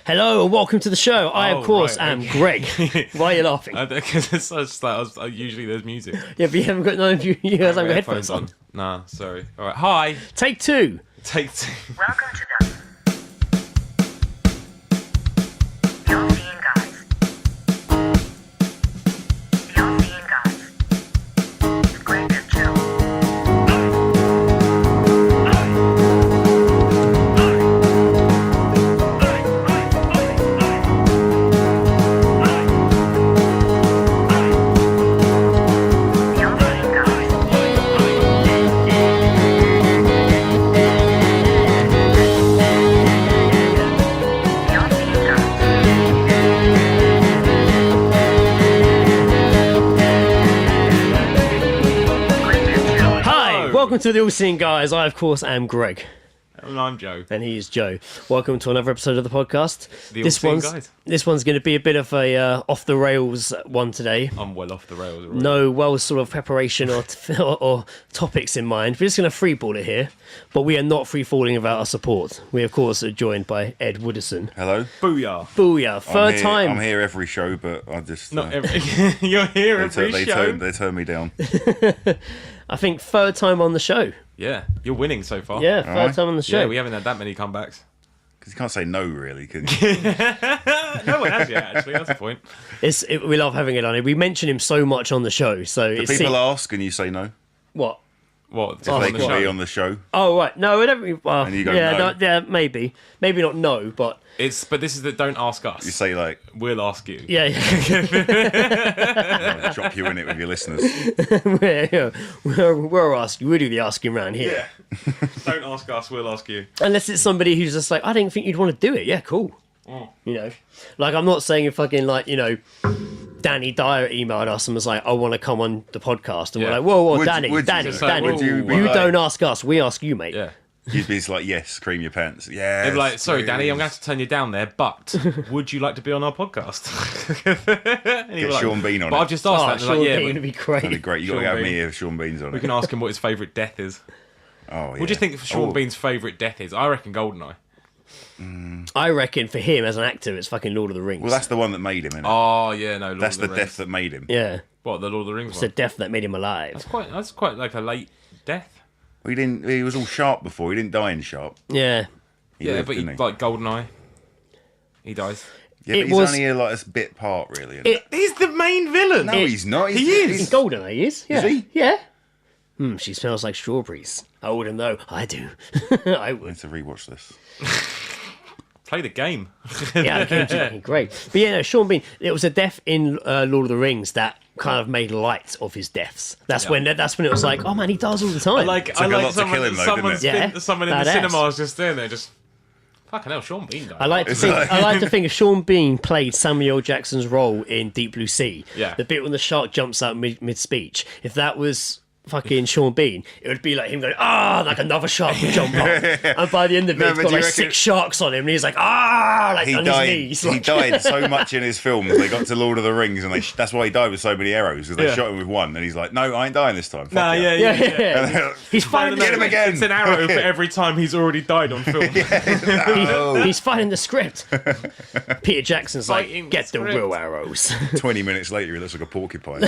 Hello and welcome to the show. I, of course, am Greg. Why are you laughing? Because it's just like usually there's music. Yeah, but you haven't got none of you guys have got headphones on. Nah, sorry. All right, hi. Take two. Take two. Welcome to the Unseen Guys. The Unseen Guys. It's Greg and Joe. The Unseen Guys. The Unseen Guys. Greg and Joe. Hi, welcome to the All Seeing Guys. I, of course, am Greg. And I'm Joe. And he is Joe. Welcome to another episode of the podcast. The All-Seeing Guys. This one's going to be a bit of a off the rails one today. I'm well off the rails already. No well sort of preparation or topics in mind. We're just going to freeball it here, but we are not free falling without our support. We of course are joined by Ed Wooderson. Hello. Booyah. Booyah! Third time. I'm here every show, but I just Not every... You're here every show. they turn me down. I think third time on the show. Yeah, you're winning so far. Yeah, third Alright. time on the show. Yeah, we haven't had that many comebacks. Because you can't say no, really, can you? No one has yet, actually. That's the point. We love having it on it. We mention him so much on the show, so Do it's people ask and you say no? what? What? If on they the can show? be on the show? Oh right, no, we don't. Well, And you go, yeah, no. yeah, maybe not no, but But this is the don't ask us. You say, like, We'll ask you. yeah, I'll drop you in it with your listeners. we're asking. We do the asking round here. Yeah. Don't ask us, we'll ask you. Unless it's somebody who's just like, I didn't think you'd want to do it. Yeah, cool. You know, like I'm not saying if fucking like Danny Dyer emailed us and was like, I want to come on the podcast, and we're Yeah. like, whoa, Would- Danny, would you Danny, just- Danny, would you be you like- don't ask us, we ask you, mate. Yeah. You'd be like, yes, cream your pants. Yeah. They'd be like, sorry, Danny, I'm going to have to turn you down there, but would you like to be on our podcast? And he'd be Get Sean Bean on But it. I've just asked Oh, that. And Sean they're like, yeah, Bean but would be That'd be great. great. You got to Sean have me Bean. if Sean Bean's on we it. can ask him what his favourite death is. Oh, yeah. What do you think Sean Bean's favourite death is? I reckon Goldeneye. I reckon for him as an actor, it's fucking Lord of the Rings. Well, that's the one that made him, innit? Oh, yeah, no, Lord That's of the the death Rings. that made him. Yeah, What, the Lord of the Rings it's the one? death that made him alive. That's quite like a late death. He was all sharp before. He didn't die in sharp. Yeah, He Yeah, lived, but didn't he? like Goldeneye, he dies. Yeah, it but he's was- only like a bit part, really. Isn't He's the main villain. No, he's not. He is. in Goldeneye, he is. Yeah, he? yeah. She smells like strawberries. I wouldn't know. I do. I I would. need to rewatch this. Play the game. Yeah, the game's fucking great. But yeah, no, Sean Bean. It was a death in Lord of the Rings that kind of made light of his deaths. That's when it was like, oh man, he dies all the time. I like Took a lot to someone, kill him, though, someone's didn't it? been- someone in Yeah, the badass. cinema is just there, just fucking hell. Sean Bean died. I like to think if Sean Bean played Samuel L. Jackson's role in Deep Blue Sea, Yeah. the bit when the shark jumps out mid speech, if that was fucking Sean Bean, it would be like him going, like another shark would jump up. And by the end of it, No, it's but got do you like reckon- 6 sharks on him, and he's like, like He on died. his knees. He Like, died so much in his films. They got to Lord of the Rings, and that's why he died with so many arrows. Because they Yeah. shot him with one, and he's like, "No, I ain't dying this time." Fuck Nah, yeah. yeah. He's fighting Get him again. It's an arrow for every time he's already died on film. He's fighting the script. Peter Jackson's like, Fighting get the script. real arrows. 20 minutes later, he looks like a porcupine.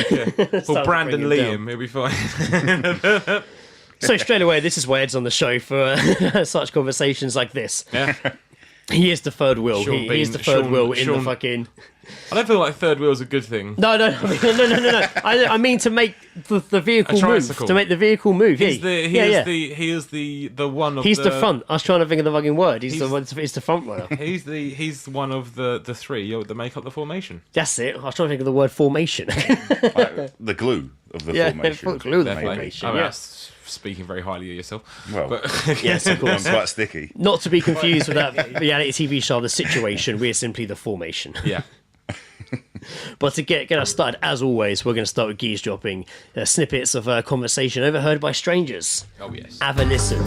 Well, Brandon bring him Liam, it'll be fine. So straight away, this is why Ed's on the show for such conversations like this. Yeah. He is the third wheel. Sean He is Bean- the third Sean- wheel in the Sean- fucking... I don't feel like third wheel's a good thing. No. I mean to make the vehicle A move. tricycle. To make the vehicle move. He is the one of He's the front. I was trying to think of the fucking word. He's the front runner. He's one of the three that make up the formation. That's it. I was trying to think of the word formation. Like, the glue of the formation. glue the Definitely. formation. I mean, Yeah. that's speaking very highly of yourself. Well, But Yes, of I'm course. quite sticky. Not to be confused with that reality TV show, The Situation. We're simply the formation. yeah. But to get us started, as always, we're going to start with geese dropping snippets of conversation overheard by strangers. Oh yes. Have a listen.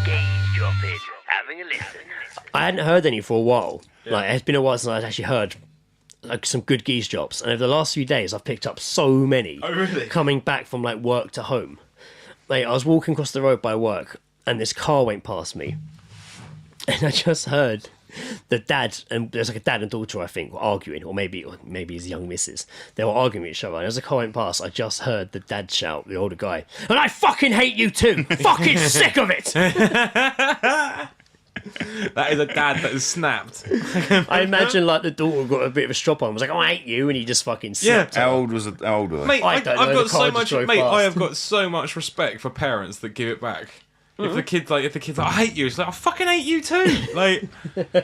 Gaze dropping. Having a listen. I hadn't heard any for a while. Like, it's been a while since I'd actually heard like some good geese drops, and over the last few days, I've picked up so many. Oh, really? Coming back from like work to home. Like, I was walking across the road by work and this car went past me, and I just heard the dad, and there's like a dad and daughter, I think, were arguing, or maybe his young missus. They were arguing with each other, and as the car went past, I just heard the dad shout, the older guy, "And I fucking hate you too! Fucking sick of it!" That is a dad that has snapped. I imagine like the daughter got a bit of a strop on, was like, "Oh, I hate you," and he just fucking snapped. How old were they? Mate, I don't know, I've the got car so just much. drove Mate, past. I have got so much respect for parents that give it back. If the kid's like, I hate you, it's like, I fucking hate you too. Like,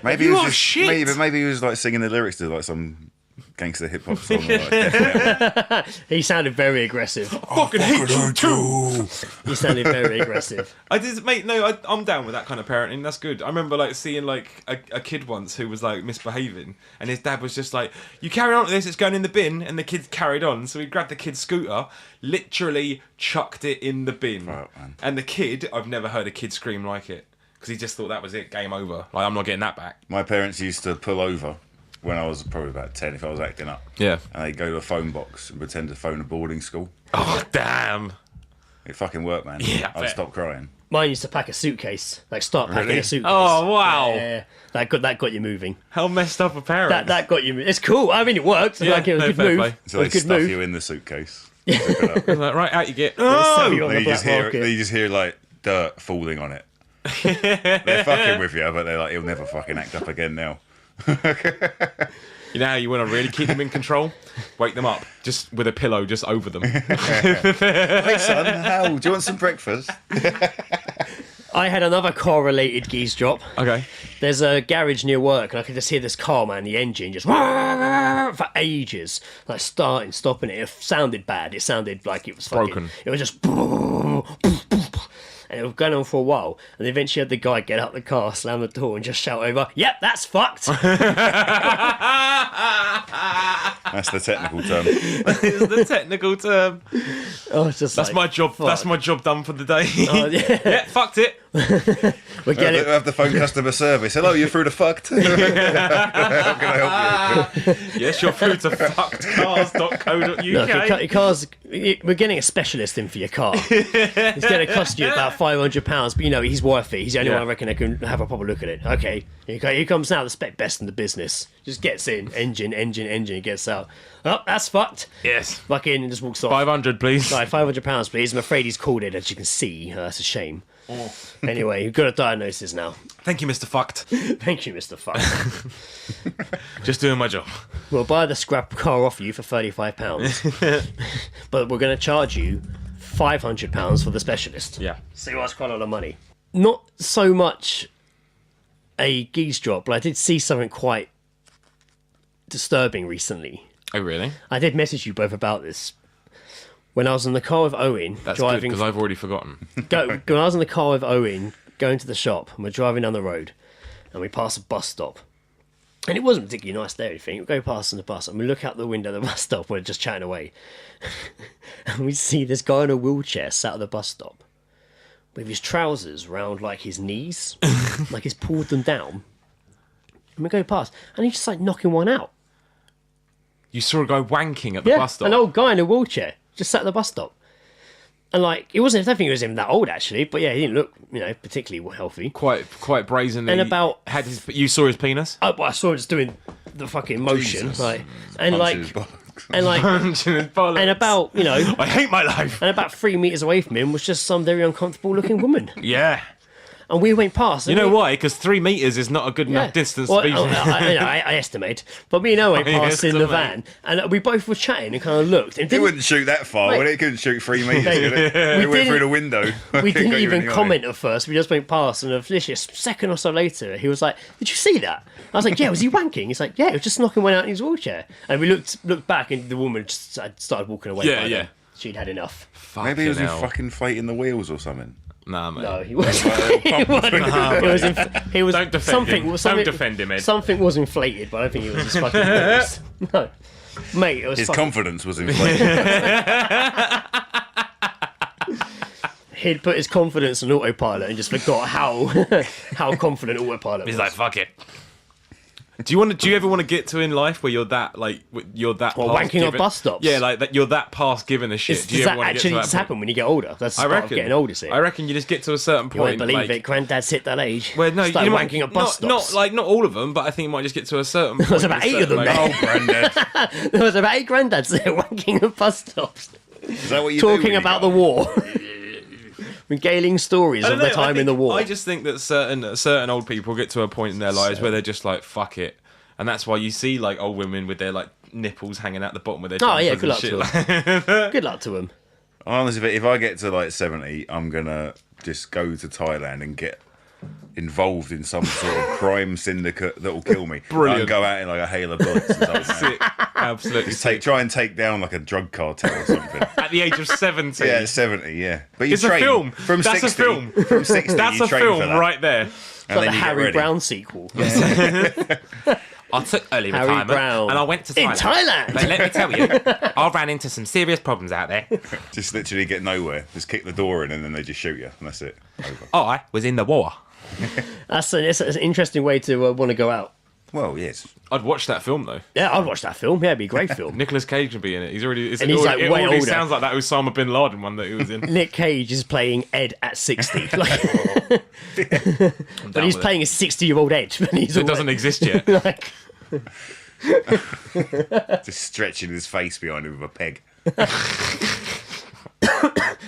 Maybe you he was are just shit. Maybe he was like singing the lyrics to like some gangster hip hop song. Or, like, death metal. He sounded very aggressive. fucking hate you too. He sounded very aggressive. I did, mate. No, I'm down with that kind of parenting. That's good. I remember like seeing like a kid once who was like misbehaving, and his dad was just like, "You carry on with this, it's going in the bin," and the kid carried on. So he grabbed the kid's scooter, literally chucked it in the bin, Right, man. and the kid, I've never heard a kid scream like it because he just thought that was it, game over. Like, I'm not getting that back. My parents used to pull over when I was probably about 10 if I was acting up. Yeah. And they'd go to a phone box and pretend to phone a boarding school. Oh damn. It fucking worked, man. Yeah, I I'd bet. stop crying. Mine used to pack a suitcase, like start packing Really? a suitcase. Oh wow. Yeah, that got you moving. How messed up a parent. That got you. It's cool. I mean, it worked. Yeah, Like it was no, a good fair move. play. It So was they a good stuff move. you in the suitcase. Like, right out you get. Sell Oh. you on Then the you black just hear market. then you just hear like dirt falling on it. They're fucking with you, but they're like, he'll never fucking act up again now. You know how you want to really keep them in control? Wake them up, just with a pillow just over them. Hey son, how? Do you want some breakfast? I had another car-related geese drop. Okay. There's a garage near work, and I could just hear this car, man, the engine just for ages, like starting, stopping it. It sounded bad. It sounded like it was fucking, Broken. It was just, and it was going on for a while. And eventually, had the guy get out the car, slam the door, and just shout over, "Yep, that's fucked." That's the technical term. Is the technical term. Oh, it's just That's like, my job. fuck. That's my job done for the day. Oh, yeah. Yeah, fucked it. We get I it. have the phone customer service. Hello, you're through to fucked. How can I help you? Yes, you're through to fuckedcars.co.uk. Look, your car's, we're getting a specialist in for your car. It's going to cost you about £500, but you know, he's worth it. He's the only Yeah. one I reckon that can have a proper look at it. Okay, here comes now the spec best in the business. Just gets in, engine, he gets out. Oh, that's fucked. Yes. Fucking and just walks off. 500, please. Right, £500, please. I'm afraid he's called it, as you can see. That's a shame. Anyway, you've got a diagnosis now. Thank you, Mr. Fucked. Thank you, Mr. Fuck. Just doing my job. We'll buy the scrap car off you for £35, but we're going to charge you £500 for the specialist. Yeah. So that's quite a lot of money. Not so much a geese drop, but I did see something quite disturbing recently. Oh, really? I did message you both about this. When I was in the car with Owen, That's good, driving because I've already forgotten. when I was in the car with Owen, going to the shop, and we're driving down the road, and we pass a bus stop. And it wasn't particularly nice there, anything. We go past on the bus, and we look out the window of the bus stop, we're just chatting away. And we see this guy in a wheelchair sat at the bus stop, with his trousers round, like, his knees, like he's pulled them down. And we go past, and he's just, like, knocking one out. You saw a guy wanking at the bus stop. An old guy in a wheelchair, just sat at the bus stop. And, like, I don't think he was even that old, actually, but yeah, he didn't look, particularly healthy. Quite brazenly. And about- You saw his penis? Well, I saw him just doing the fucking motion, Jesus. like, and Punch his like, bollocks. and like, Punching his bollocks. and about, I hate my life. and about 3 meters away from him was just some very uncomfortable looking woman, Yeah. and we went past. You know why? Because 3 meters is not a good enough distance Well, to be. I estimate, but me and I went I past in the estimate. van, and we both were chatting and kind of looked. And It didn't, wouldn't shoot that far, Mate. would it? It couldn't shoot 3 metres, Mate, could it? It went didn't- through the window. we It got didn't you in even the eye. comment at first. We just went past, and literally a second or so later, he was like, "Did you see that?" I was like, "Yeah, was he wanking?" He's like, "Yeah, he was just knocking one out in his wheelchair." And we looked back, and the woman just started walking away. Yeah, by yeah. then. She'd had enough. Maybe he was Fucking hell. fucking inflating the wheels or something. Nah, mate. No, he wasn't. He was. Don't defend something, him. Something, Don't defend him, Ed. Something was inflated, but I don't think it was his fucking balls. No, mate, it was. His fucking, confidence was inflated. he'd put his confidence on autopilot and just forgot how confident autopilot was. He's like, fuck it. Do you ever want to get to in life where you're that past wanking giving, on bus stops? Yeah, like that. You're that past giving a shit. Do you Does ever that want to get actually to that just point? happen when you get older? That's the I start reckon. of getting older, see. I reckon you just get to a certain point. You won't believe like, it. Granddad's hit that age. Well, no, Start you might wanking at bus not stops. not all of them, but I think you might just get to a certain point. There's about 8 of them like, there. Oh, Grandad. There was about 8 granddads there wanking at bus stops, Is that what you do when talking you about go? the war, regaling stories I of don't their know, time in the war. I just think that certain old people get to a point in their lives where they're just like, fuck it. And that's why you see like old women with their like nipples hanging out the bottom of their Oh yeah, jumpers good and luck shit. to them. Good luck to them. Honestly, if I get to like 70, I'm gonna just go to Thailand and get involved in some sort of crime syndicate that will kill me. Brilliant. And go out in like a hail of bullets and something. Sick. Absolutely Just sick. try and take down like a drug cartel or something. At the age of 70. Yeah, 70, yeah. But you It's a train film. from That's 60. a film. From 60, That's you a train film for that. right there. And Like then the you get Harry ready. Brown sequel. I took early Harry retirement Brown. and I went to In Thailand. Thailand. But let me tell you, I ran into some serious problems out there. Just literally get nowhere. Just kick the door in and then they just shoot you. And that's it. Over. I was in the war. It's an interesting way to want to go out. Well, yes. I'd watch that film though. Yeah, I'd watch that film. Yeah, it'd be a great film. Nicolas Cage would be in it. He's already. And he's, like, it way already older. sounds like that Osama bin Laden one that he was in. Nick Cage is playing Ed at 60. Like, but he's playing a 60-year-old Ed. And he's It doesn't exist yet. like, Just stretching his face behind him with a peg.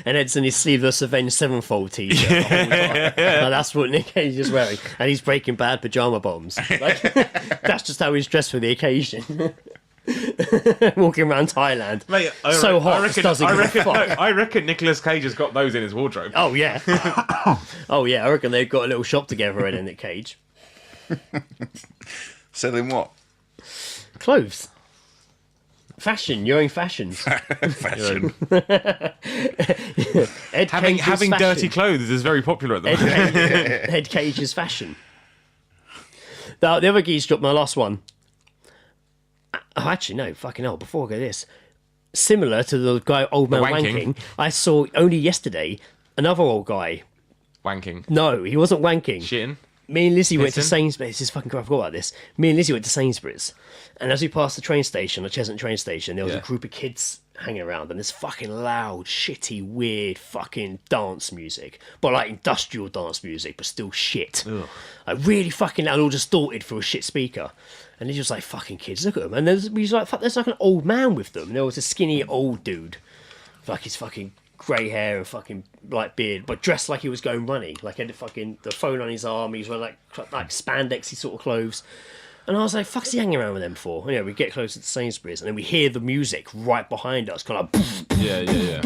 and Ed's in his sleeveless Avenged Sevenfold t-shirt the whole time. Like, that's what Nick Cage is wearing. And he's breaking bad pyjama bombs. Like, that's just how he's dressed for the occasion. Walking around Thailand. Mate, So hot, just doesn't give a fuck. I reckon Nicolas Cage has got those in his wardrobe. Oh, yeah. Oh, yeah. I reckon they've got a little shop together, Ed and Nick Cage. Selling what? Clothes. Fashion. You're in fashion. Fashion. Ed Having Cage's fashion. dirty clothes is very popular at the moment. Ed Cage's fashion. The other geese dropped my last one. Oh, actually, no. Fucking hell. Before I go this. Similar to the guy, old man wanking. wanking, I saw only yesterday another old guy. Wanking. No, he wasn't wanking. Shitting. Me and Lizzie went to Listen. Sainsbury's. This is fucking crap. I forgot about this. Me and Lizzie went to Sainsbury's. And as we passed the train station, the Cheshunt train station, there was Yeah. a group of kids hanging around and this fucking loud, shitty, weird fucking dance music. But like industrial dance music, but still shit. Like really fucking loud, all distorted through a shit speaker. And he's just like, fucking kids, look at them. And we was like, fuck, there's like an old man with them. There was a skinny old dude. Like his fucking grey hair and fucking like beard, but dressed like he was going running. Like he had the phone on his arm. He was wearing like spandexy sort of clothes. And I was like, fuck's he hanging around with them for? And, we get closer to Sainsbury's and then we hear the music right behind us, kind of like, Yeah.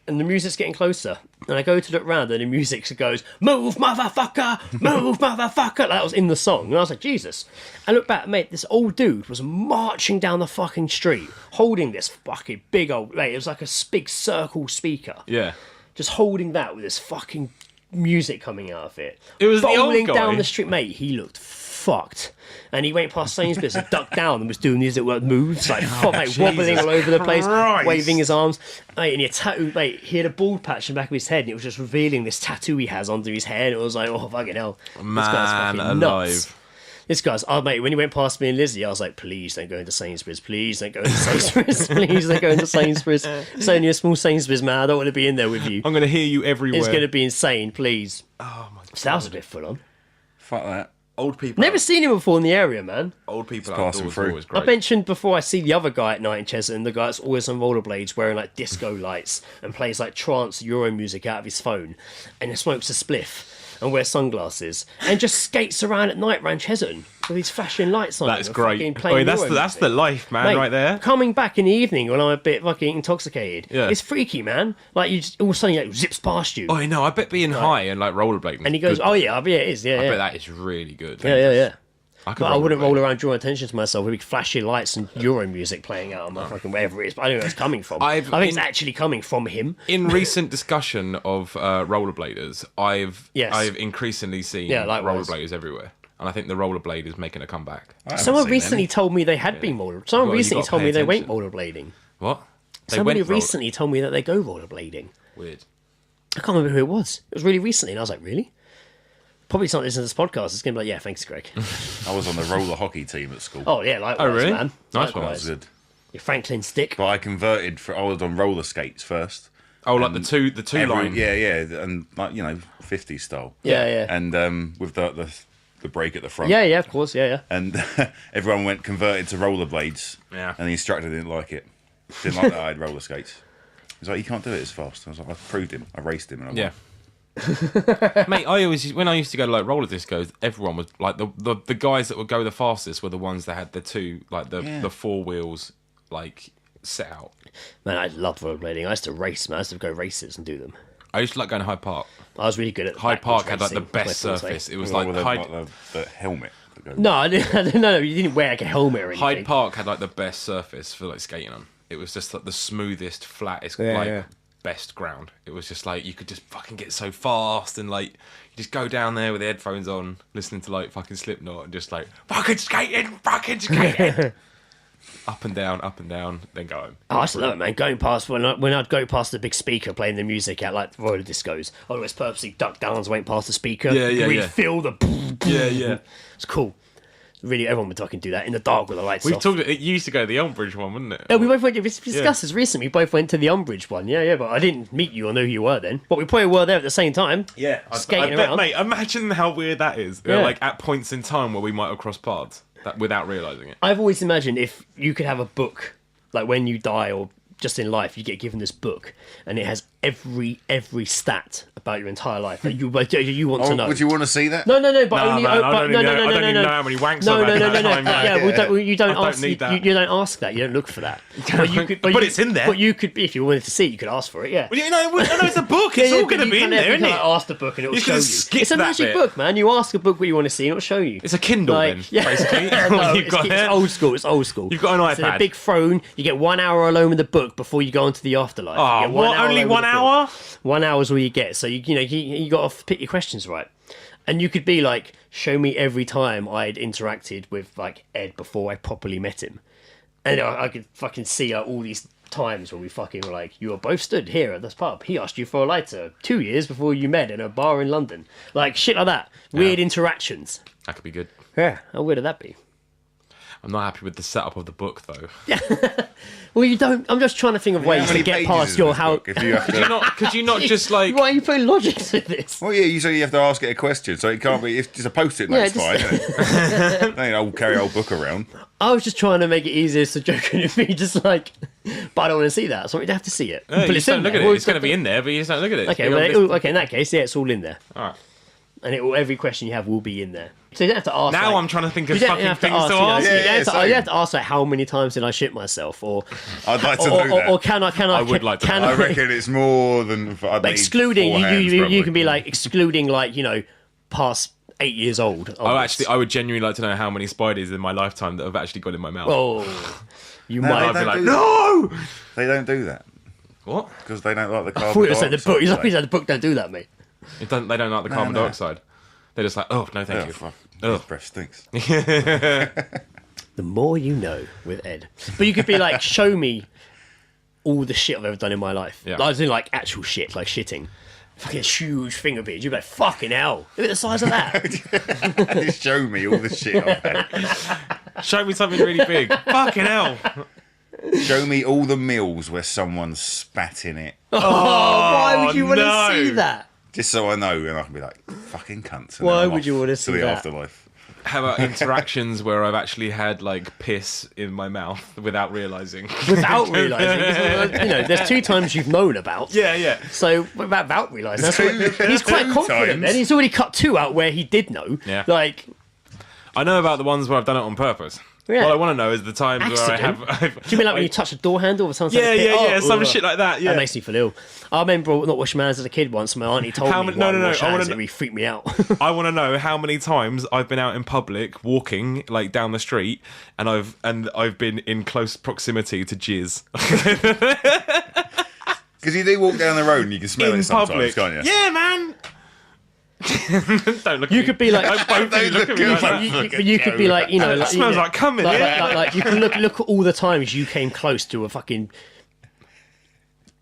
and the music's getting closer. And I go to look round and the music goes, move motherfucker, move motherfucker. That was in the song. And I was like, Jesus. I look back, mate, this old dude was marching down the fucking street, holding this fucking big old, mate, it was like a big circle speaker. Yeah. Just holding that with this fucking music coming out of it. It was the old bowling guy. down the street, mate. He looked fucked, and he went past Sainsbury's and ducked down and was doing these little moves, like mate, wobbling all over the place, Christ. waving his arms. Mate, and he had tattoo, mate. He had a bald patch in the back of his head, and it was just revealing this tattoo he has under his hair. And it was like, oh fucking hell, this guy's Man fucking alive. nuts. This guy's, oh mate, when he went past me and Lizzie, I was like, please don't go into Sainsbury's, please don't go into Sainsbury's, please don't go into Sainsbury's. It's only a small Sainsbury's, man. I don't want to be in there with you. I'm going to hear you everywhere. It's going to be insane, please. Oh my god. So that was a bit full on. Fuck that. Old people. Never seen him before in the area, man. Old people passing outdoors through. are always I great. mentioned before I see the other guy at night in Cheshunt, the guy that's always on rollerblades wearing like disco lights and plays like trance Euro music out of his phone and smokes a spliff and wears sunglasses and just skates around at night around Cheshunt with these flashing lights on. That's and great. fucking playing I mean, that's Euro that's music. the life, man, Mate, right there. Coming back in the evening when I'm a bit fucking intoxicated. Yeah. It's freaky, man. Like you just all of a sudden he like, zips past you. Oh, I know. I bet being high and like rollerblading. And he goes, good. oh yeah, it is, yeah, I yeah. bet that is really good. Yeah. I, could But I wouldn't rollerblade. roll around drawing attention to myself with big flashy lights and Euro music playing out on my fucking wherever it is. But I don't know where it's coming from. I think it's actually coming from him. In recent discussion of rollerbladers, I've Yes. increasingly seen Yeah, likewise. rollerbladers everywhere, and I think the rollerblade is making a comeback. I haven't Someone seen recently any. told me they had been roller. Someone Well, you recently gotta told pay me they went attention. rollerblading. What? They Somebody went roller- recently told me that they go rollerblading. Weird. I can't remember who it was. It was really recently, and I was like, really? probably someone listening to this podcast is going to be like, yeah, thanks, Greg. I was on the roller hockey team at school. Oh, yeah, likewise, Oh, really? man. Nice one. That was good. Your Franklin stick. But I converted I was on roller skates first. Oh, like the two line. Yeah, and like 50s style. Yeah. And with the brake at the front. Yeah, of course, yeah. And everyone went converted to rollerblades. Yeah. And the instructor didn't like it. Didn't like that I had roller skates. He was like, you can't do it as fast. I was like, I proved him. I raced him. And I won. Mate, when I used to go to like roller discos, everyone was like the guys that would go the fastest were the ones that had the two like the four wheels like set out. Man, I loved rollerblading. I used to race, man. I used to go races and do them. I used to like going to Hyde Park. I was really good at Hyde backwards Park had like the racing, best my forte. surface. It was Well, like with Hyde. the helmet. that goes- No, I didn't know. You didn't wear like a helmet or anything. Hyde Park had like the best surface for like skating on. It was just like the smoothest, flattest, best ground. It was just like you could just fucking get so fast and like you just go down there with the headphones on, listening to like fucking Slipknot and just like fucking skating. Up and down, then go home. Oh, I used to love it, man. Going past when I'd go past the big speaker playing the music at like roller discos, I'd always purposely duck down as I went past the speaker. Really feel the. Yeah. It's cool. Really, everyone would fucking do that in the dark with the lights We off. talked. It used to go to the Elmbridge one, wouldn't it? Yeah, we both went. We discussed this recently. We both went to the Umbridge one. Yeah, but I didn't meet you or know who you were then. But we probably were there at the same time. Yeah, skating I bet, around. mate. Imagine how weird that is. Yeah. Like at points in time where we might have crossed paths without realizing it. I've always imagined if you could have a book, like when you die or just in life, you get given this book, and it has every stat about your entire life that you want to know. Would you want to see that? No, but Nah, only. man, but I don't even know how many wanks I've had in that time, man. Yeah, well, you don't I don't ask. need that. You don't ask that. You don't look for that. But you could. But it's in there. But you could, if you wanted to see it, you could ask for it. Yeah. Well, you know, it's a book. It's all going to be in there, isn't it? Ask the book and it will You show can you. skip It's a that magic bit. book, man. You ask a book what you want to see, and it'll show you. It's a Kindle then, basically. No, You've got it's it. old school. It's old school. You've got an It's in a iPad. big throne. You get 1 hour alone with the book before you go into the afterlife. Oh, You get what? Only alone with 1 the book. hour? 1 hour is all you get. So you got to pick your questions right, and you could be like, show me every time I'd interacted with like Ed before I properly met him, and I could fucking see all these times where we fucking were like, you were both stood here at this pub. He asked you for a lighter 2 years before you met in a bar in London, like shit like that. Weird interactions. That could be good. Yeah, how weird would that be? I'm not happy with the setup of the book, though. Well, you don't. I'm just trying to think of ways How to many get pages past is your this how. book? If you have to, Could you not just like? Why are you putting logic to this? well, yeah, you say you have to ask it a question, so it can't be. If it's a post-it note, Yeah, it's just- fine. They don't carry old book around. I was just trying to make it easier so joking at me, just like, but I don't want to see that, so we'd have to see it. No, But you it's just don't in look there. at it. Well, It's going to be in there, but you just don't look at it. Okay, okay. In that case, yeah, it's all in there, All right. and every question you have will be in there. So you don't have to ask. Now like, I'm trying to think of you don't fucking have things ask, to you know, ask. you don't have to- same. you have to ask like how many times did I shit myself, or I'd like to know that. or can I? I would like to can know. I reckon it's more than. I'd need excluding 4 hands, you probably. can be like excluding like past 8 years old. I would genuinely like to know how many spiders in my lifetime that have actually got in my mouth. Oh, you No, might. I'd be don't like, do no! They don't do that What? because they don't like the I carbon thought you said the dioxide. book. You said the book don't do that, mate. They don't like the carbon no. dioxide. They're just like, oh, no, thank Oh, you. fuck. Ugh. His breath stinks. The more you know with Ed. But you could be like, show me all the shit I've ever done in my life. Yeah. Like, I was doing like actual shit, like shitting. Fucking huge finger beard. You'd be like, fucking hell. Look at the size of that. Just show me all the shit I've had. Show me something really big. Fucking hell. Show me all the meals where someone spat in it. Why would you want no. to see that? Just so I know, and I can be like, fucking cunts. And Why then I'm would off you wanna to see the that? afterlife? How about interactions where I've actually had like piss in my mouth without realising? Without realising. There's 2 times you've known about. Yeah. So without realising, that's Two- what, he's quite two confident. times. Then he's already cut 2 out where he did know. Yeah. Like, I know about the ones where I've done it on purpose. Yeah. What I want to know is the times accident. where I've Do you mean like when you touch a door handle or something? Yeah, some shit like that. Yeah. That makes me feel ill. I remember not washing my hands as a kid once. My auntie told How me many- no, why I no, no, wash I wanna hands. kn- It really freaked me out. I want to know how many times I've been out in public walking like down the street and I've been in close proximity to jizz Because you do walk down the road and you can smell in it sometimes, public. can't you? Yeah, man. Don't look. You at could me. be like, Both of you look at me like that. you could be like, That smells like cum in here. like you can look at all the times you came close to a fucking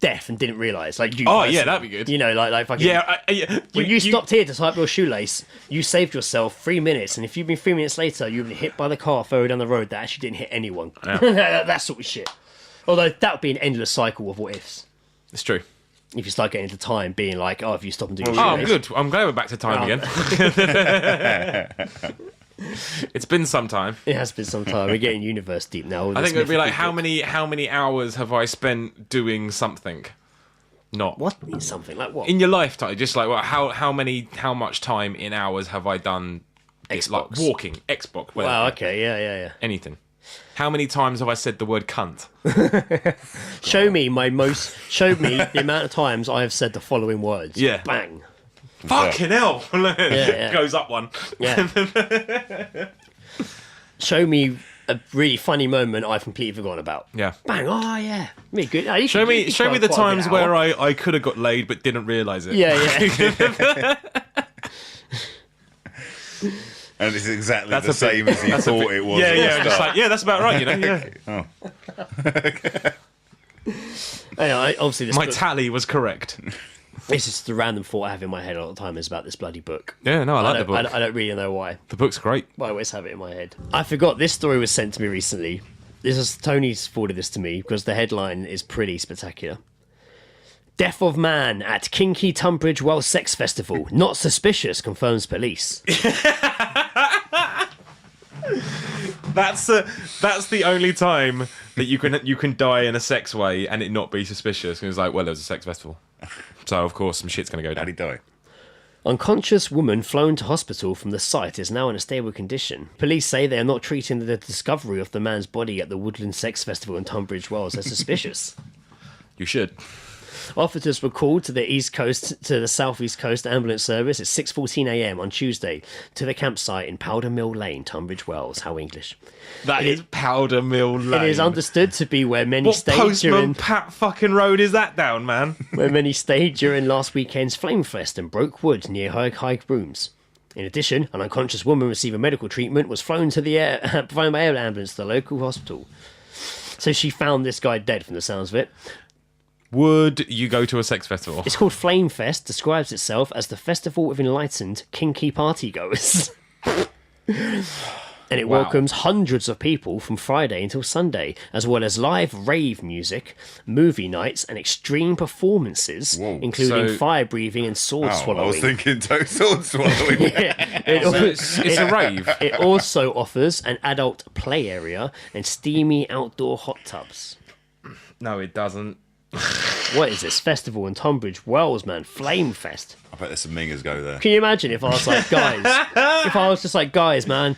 deaf and didn't realise. Like you. Oh, personally. yeah, that'd be good. You know, like fucking. Yeah, When you stopped here to tie up your shoelace, you saved yourself 3 minutes, and if you'd been 3 minutes later, you'd been hit by the car further down the road that actually didn't hit anyone. That sort of shit. Although that would be an endless cycle of what ifs. It's true. If you start getting into time, being like, oh, if you stop and do your Oh, I'm shoelace. good. I'm glad we're back to time again. It's been some time. It has been some time. We're getting universe deep now. I think it would be like, how many hours have I spent doing something? Not What means something like what? in your lifetime. Just like, well, how much time in hours have I done? Xbox. Like walking, Xbox. Whatever. Wow. Okay. Yeah. Anything. How many times have I said the word cunt? Show me the amount of times I have said the following words. Yeah. Bang. Fucking hell! yeah. Goes up one. Yeah. Show me a really funny moment I've completely forgotten about. Yeah. Bang. Oh yeah. Me good. Show me the times where I could have got laid but didn't realise it. Yeah. And it's exactly the same as you thought it was. Yeah. Just like, yeah, that's about right. You know. Yeah. Anyway, obviously, this My book, tally was correct. it's just the random thought I have in my head all the time is about this bloody book. Yeah, no, I like the book. I don't really know why. The book's great. But I always have it in my head. I forgot this story was sent to me recently. Tony's forwarded this to me because the headline is pretty spectacular. Death of man at Kinky Tunbridge Wells Sex Festival. Not suspicious, confirms police. That's the only time that you can die in a sex way and it not be suspicious. And it's like, well, there's a sex festival, so of course some shit's gonna go How'd he down. die? Unconscious woman flown to hospital from the site is now in a stable condition. Police say they are not treating the discovery of the man's body at the Woodland Sex Festival in Tunbridge Wells as suspicious. You should. Officers were called to the southeast coast ambulance service at 6:14 a.m. on Tuesday to the campsite in Powder Mill Lane, Tunbridge Wells. How English. That is Powder Mill Lane. It is understood to be where many What stayed postman during Pat fucking road is that down, man? where many stayed during last weekend's Flamefest and broke wood near High Brooms. In addition, an unconscious woman receiving medical treatment was flown by air ambulance to the local hospital. So she found this guy dead from the sounds of it. Would you go to a sex festival? It's called Flamefest, describes itself as the festival of enlightened, kinky partygoers. And it welcomes hundreds of people from Friday until Sunday, as well as live rave music, movie nights, and extreme performances, including fire breathing and sword swallowing. I was thinking sword swallowing. It's a rave. It also offers an adult play area and steamy outdoor hot tubs. No, it doesn't. What is this festival in Tunbridge Wells, man? Flame Fest. I bet there's some mingers go there. Can you imagine if I was like, guys, man,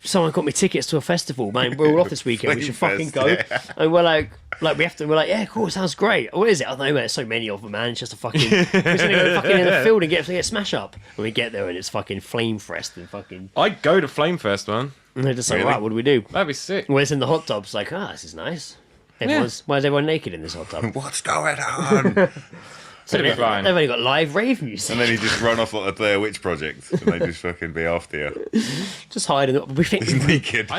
someone got me tickets to a festival, man. We're all off this weekend. We should fucking go. Yeah. And we're like, yeah, cool, sounds great. What is it? I don't know, man. There's so many of them, man. It's just a fucking. We're just gonna go fucking in the field and get smash up. And we get there and it's fucking Flame Fest and fucking. I'd go to Flamefest, man. And they're just like, Really? right, what do we do? That'd be sick. Well, it's in the hot tubs. Like, this is nice. Why is everyone naked in this hot tub? What's going on? So It'll be fine. they've only got live rave music. And then you just run off like the Blair Witch Project, and they just fucking be after you. Just hiding. We think. Naked.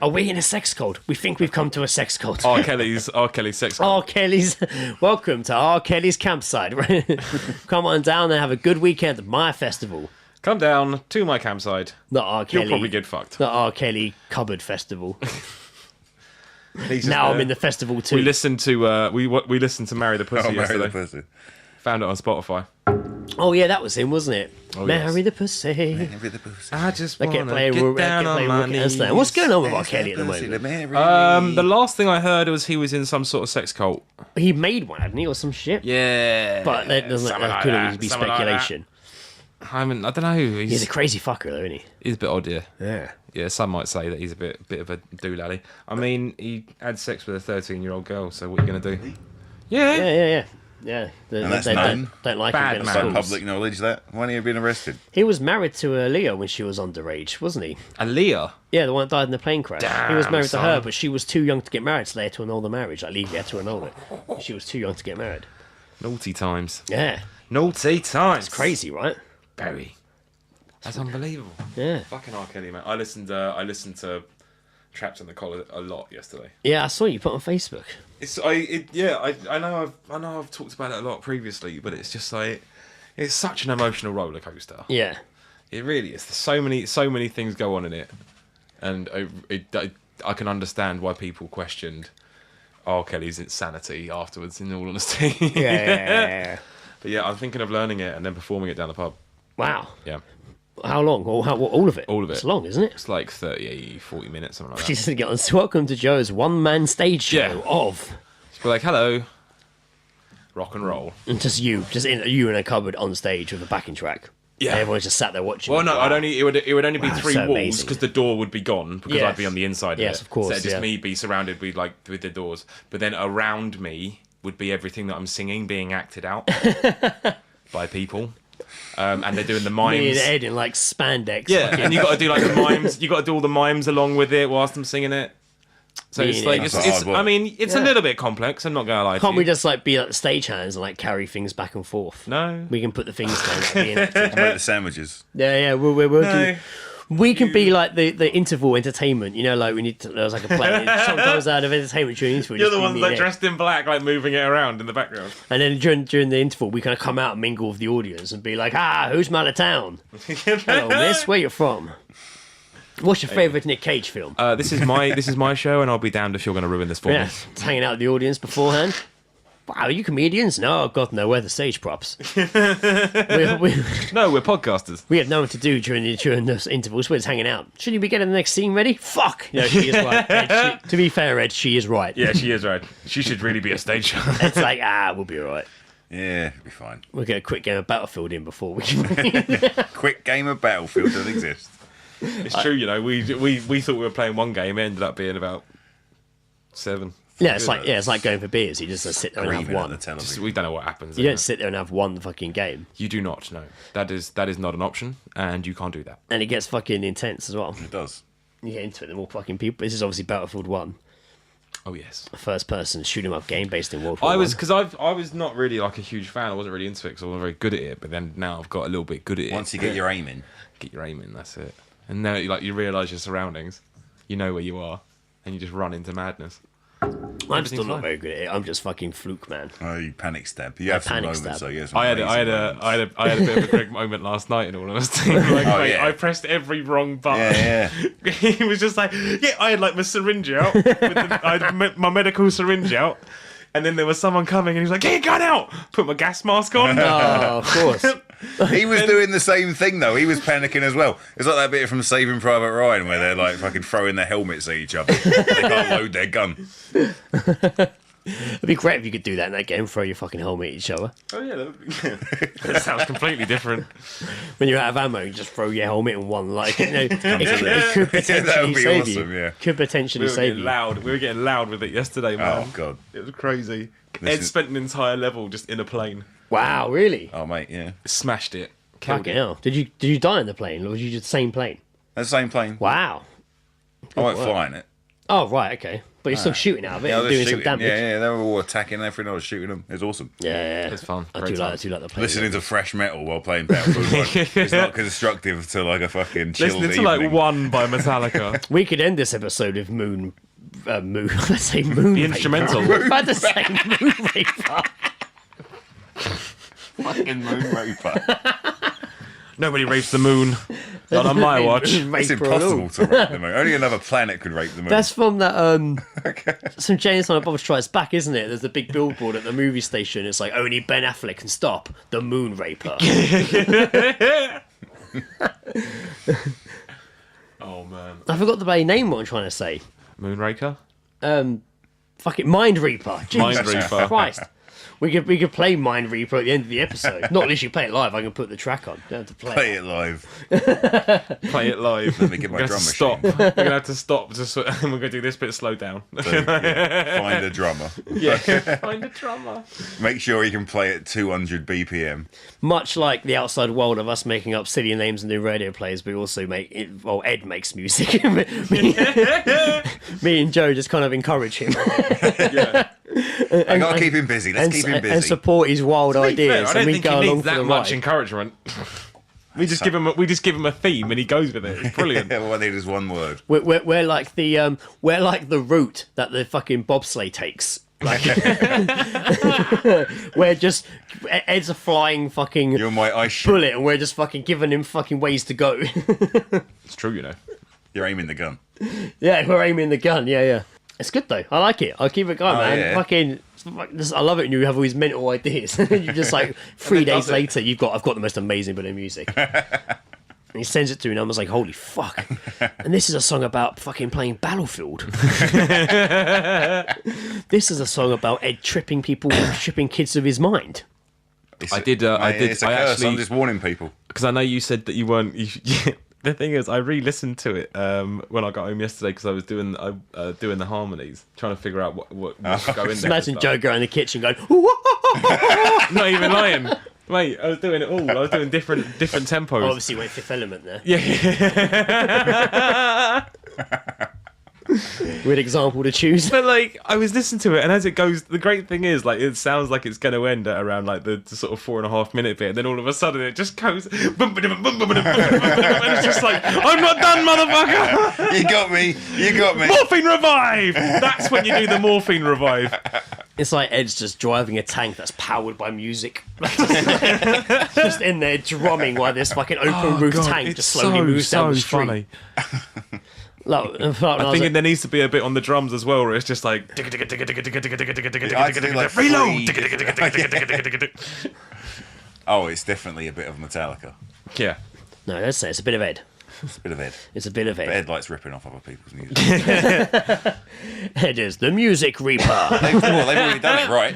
Are we in a sex cult? We think we've come to a sex cult. R. Kelly's sex. R. Kelly's. Welcome to R. Kelly's campsite. Come on down and have a good weekend at my festival. Come down to my campsite. Not R. Kelly. You'll probably get fucked. The R. Kelly cupboard festival. Now I'm in the festival too. We listened to we listened to Marry the Pussy Marry yesterday. the Pussy. Found it on Spotify. Oh yeah, that was him, wasn't it? Oh, Marry yes. the pussy. Marry the Pussy. I just They wanna get playing. get down on my knees. What's going on with R. Kelly at the moment? The last thing I heard was he was in some sort of sex cult. He made one, hadn't he, or some shit? Yeah, But that doesn't. That could always be speculation. I don't know. He's a crazy fucker, though, isn't he? He's a bit odd, yeah. Yeah. Yeah, some might say that he's a bit of a doolally. I mean, he had sex with a 13-year-old girl, so what are you going to do? Yeah. Yeah. And that's They known. don't like Bad him. man. getting schools. Public knowledge that. When have you been arrested? He was married to Aaliyah when she was underage, wasn't he? Aaliyah? Yeah, the one that died in the plane crash. He was Damn, married to her, son. but she was too young to get married, so they had to annul the marriage. Like, legally had to annul it. She was too young to get married. Naughty times. Yeah. Naughty times. It's crazy, right? Very. That's unbelievable. Yeah. Fucking R. Kelly, man. I listened to Trapped in the Collar a lot yesterday. Yeah, I saw you put on Facebook. I know I've talked about it a lot previously, but it's just like it's such an emotional roller coaster. Yeah. It really is. There's so many things go on in it, and I can understand why people questioned R. Kelly's insanity afterwards. In all honesty, Yeah. But yeah, I'm thinking of learning it and then performing it down the pub. Wow. Yeah, How long? Or all of it? All of it. It's long, isn't it? it's like 40 minutes, something like that. Jesus, get on. Welcome to Joe's one-man stage show Yeah. of... Be like, hello, rock and roll. And just you in a cupboard on stage with a backing track. Yeah. And everyone's just sat there watching. Well, no, Wow. it would only be Wow, 3 so walls amazing. because the door would be gone because Yes. I'd be on the inside Yes, of it. of course, So it'd just yeah. me be surrounded with the doors, but then around me would be everything that I'm singing being acted out by people, and they're doing the mimes. Me and Ed in like spandex. Yeah, fucking- and you got to do like the mimes. You got to do all the mimes along with it whilst I'm singing it. So Me it's and like Ed. it's. That's hard work. I mean, it's a Yeah. little bit complex. I'm not gonna lie to Can't you. we just like be like the stagehands and like carry things back and forth? No. We can put the things down like being acted. Make the sandwiches. Yeah, we'll No. do. We can be like the interval entertainment, you know, like we need to, there's like a play. Sometimes out of entertainment during the interval. You're just the be ones me like and Ed. dressed in black, like moving it around in the background. And then during the interval, we kind of come out and mingle with the audience and be like, who's from out of town? Hello, miss, where you from? What's your favourite Nic Cage film? This is my show, and I'll be damned if you're going to ruin this for Yeah, me. just hanging out with the audience beforehand. Wow, are you comedians? No, God, no, we're the stage props. we No, we're podcasters. we have nothing to do during the intervals. We're just hanging out. Shouldn't you be getting the next scene ready? Fuck! No, she is right. Ed, to be fair, Ed, she is right. Yeah, she is right. She should really be a stage show. It's like, we'll be alright. Yeah, it'll be fine. We'll get a quick game of Battlefield in before we can... Quick game of Battlefield doesn't exist. It's true, you know. We thought we were playing one game. It ended up being about 7. Yeah, it's like going for beers. You just sit there and have Screaming at one. the television. We don't know what happens. You don't sit there and have one fucking game. You do not know. That is not an option, and you can't do that. And it gets fucking intense as well. It does. You get into it, the more fucking people. This is obviously Battlefield 1. Oh yes. A first-person shoot-'em-up game based in World War I was One. because I was not really like a huge fan. I wasn't really into it because I wasn't very good at it. But then now I've got a little bit good at it. Once you get your aim in, Get your aim in. That's it. And now you realise your surroundings. You know where you are, and you just run into madness. I'm still everything's not fine. very good at it. I'm just fucking fluke, man. oh, you panic stab. You have some panic moments, stab. though. Yes, I had a bit of a Greg moment last night in all honesty. Like, Oh, mate, yeah. I pressed every wrong button. Yeah, He was just like, yeah, I had like my syringe out. I had my medical syringe out. And then there was someone coming and he was like, get your gun out! Put my gas mask on. Oh, of course. yeah. He was doing the same thing though. He was panicking as well. It's like that bit from Saving Private Ryan where they're like fucking throwing their helmets at each other. They can't load their gun. It'd be great if you could do that in that game, throw your fucking helmet at each other. Oh, yeah. That sounds completely different. When you're out of ammo, you just throw your helmet in one. Like, you know, it could Yeah, that potentially would be save awesome, you. yeah. Could potentially save you. We were getting loud with it yesterday, man. Oh god. It was crazy. This Ed is- spent an entire level just in a plane. Wow, really? Oh mate, yeah. Smashed it. Killed Fucking it. hell. Did you die in the plane, or was you just the same plane? That's the same plane. Wow. I won't work. fly in it. Oh, right, okay. But you're still shooting out of it Yeah, I and was doing some shooting. damage. Yeah, they were all attacking and everything. I was shooting them. It was awesome. Yeah. It's fun. I Great do like times. the plane. Listening to thresh metal while playing Battlefield 1. It's not constructive to like a fucking chilled Listening to evening. like One by Metallica. We could end this episode with Moon. Let's say Moon. The Raper. instrumental. I had to say Moon Raper. Fucking Moonraper. Nobody rapes the moon. Not on my watch. Moon It's Raper at all. impossible to rape the moon. Only another planet could rape the moon. That's from that some James Bond Strikes Back, isn't it? There's a big billboard at the movie station. It's like only Ben Affleck can stop the Moon Raper. Oh man. I forgot the bloody name. What I'm trying to say. Moonraker? Fucking Mind Reaper. Jesus Mind Reaper. Christ. We could play Mind Reaper at the end of the episode. Not unless you play it live. I can put the track on. You don't have to play Play it. it live. Play it live. Let me get my We're drum gonna stop. machine. We're gonna have to stop. Just and we're gonna do this bit slow down. So, yeah, find a drummer. Yeah. Find a drummer. Make sure he can play at 200 BPM. Much like the outside world of us making up silly names and new radio plays, we also make it. Well, Ed makes music. me and Joe just kind of encourage him Yeah. I gotta keep him busy. Let's keep him busy. and support his wild To be ideas. fair, I don't and we think go he along needs for that the much ride. encouragement. We just give him a theme and he goes with it. It's brilliant. All I need is one word. We're like the route that the fucking bobsleigh takes. Like, we're just Ed's a flying fucking You're my ice ship. bullet, and we're just fucking giving him fucking ways to go. It's true, you know. You're aiming the gun. Yeah, we're aiming the gun. Yeah. It's good though. I like it. I'll keep it going, man. yeah. Fucking, I love it when you have all these mental ideas. You just like 3 days later, I've got the most amazing bit of music. And he sends it to me, and I was like, "Holy fuck!" And this is a song about fucking playing Battlefield. This is a song about Ed tripping kids of his mind. It's I did. It's a I curse. actually, I'm just warning people. because I know you said that you weren't. The thing is, I re-listened to it when I got home yesterday because I was doing the harmonies, trying to figure out what would go in there. Imagine Joe going in the kitchen going, Not even lying, mate. I was doing it all. I was doing different tempos. obviously went Fifth Element there. Yeah. Weird example to choose. But like, I was listening to it, and as it goes, the great thing is, like, it sounds like it's going to end at around like the sort of 4.5 minute bit, and then all of a sudden it just goes, and it's just like, I'm not done, motherfucker. You got me. You got me. Morphine revive. That's when you do the morphine revive. It's like Ed's just driving a tank that's powered by music. Just in there drumming while this fucking open roof tank just slowly moves down the street. Funny. I I think there needs to be a bit on the drums as well, where it's just like reload. Oh, it's definitely a bit of Metallica. Yeah. No, let's say it's a bit of Ed. It's a bit of Ed. It's a bit of Ed. Ed likes ripping off other people's music. Ed is the music reaper. They've already done it right.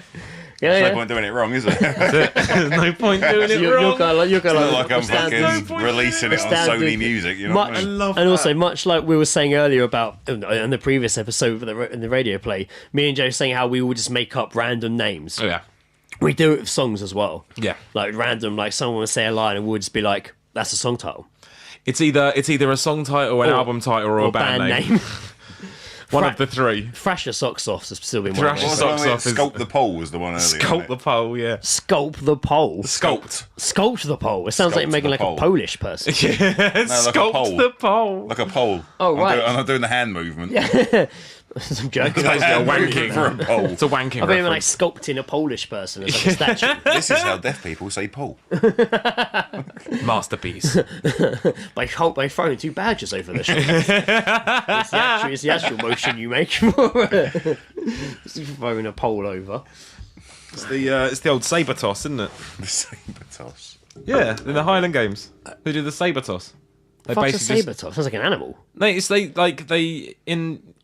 Yeah, There's no point doing it wrong, is there? There's no point doing it You're wrong. going It's not like I'm standard- fucking releasing it on standard- Sony Music, you know what I mean? love And also, much like we were saying earlier about in the previous episode in the radio play, me and Joe saying how we would just make up random names. Oh yeah. We do it with songs as well. Yeah. Like random, like someone would say a line and we'll just be like, "That's a song title." It's either a song title, an album title, or a band name. One of the three. Thrash Your Socks Off has still been one. Thrash of Your them. What was the one Socks where off is- Sculpt the Pole was the one earlier. Sculpt the pole, yeah. Sculpt the pole. Sculpt. Sculpt the pole. It sounds like you're Sculpt making the like pole. a Polish person. Sculpt pole. the pole. Like a pole. Oh, right. I'm not doing the hand movement. Some joke. It's basically a Hand wanking. for a pole. It's a wanking I mean, like reference. sculpting a Polish person as like a statue. This is how deaf people say pole. Masterpiece. by throwing two badges over the shoulder. It's the actual motion you make for throwing a pole over. It's the old saber toss, isn't it? The saber toss. Yeah, in the Highland Games, they do the saber toss. They Fuck's a basically saber top. Sounds like an animal. No, it's Are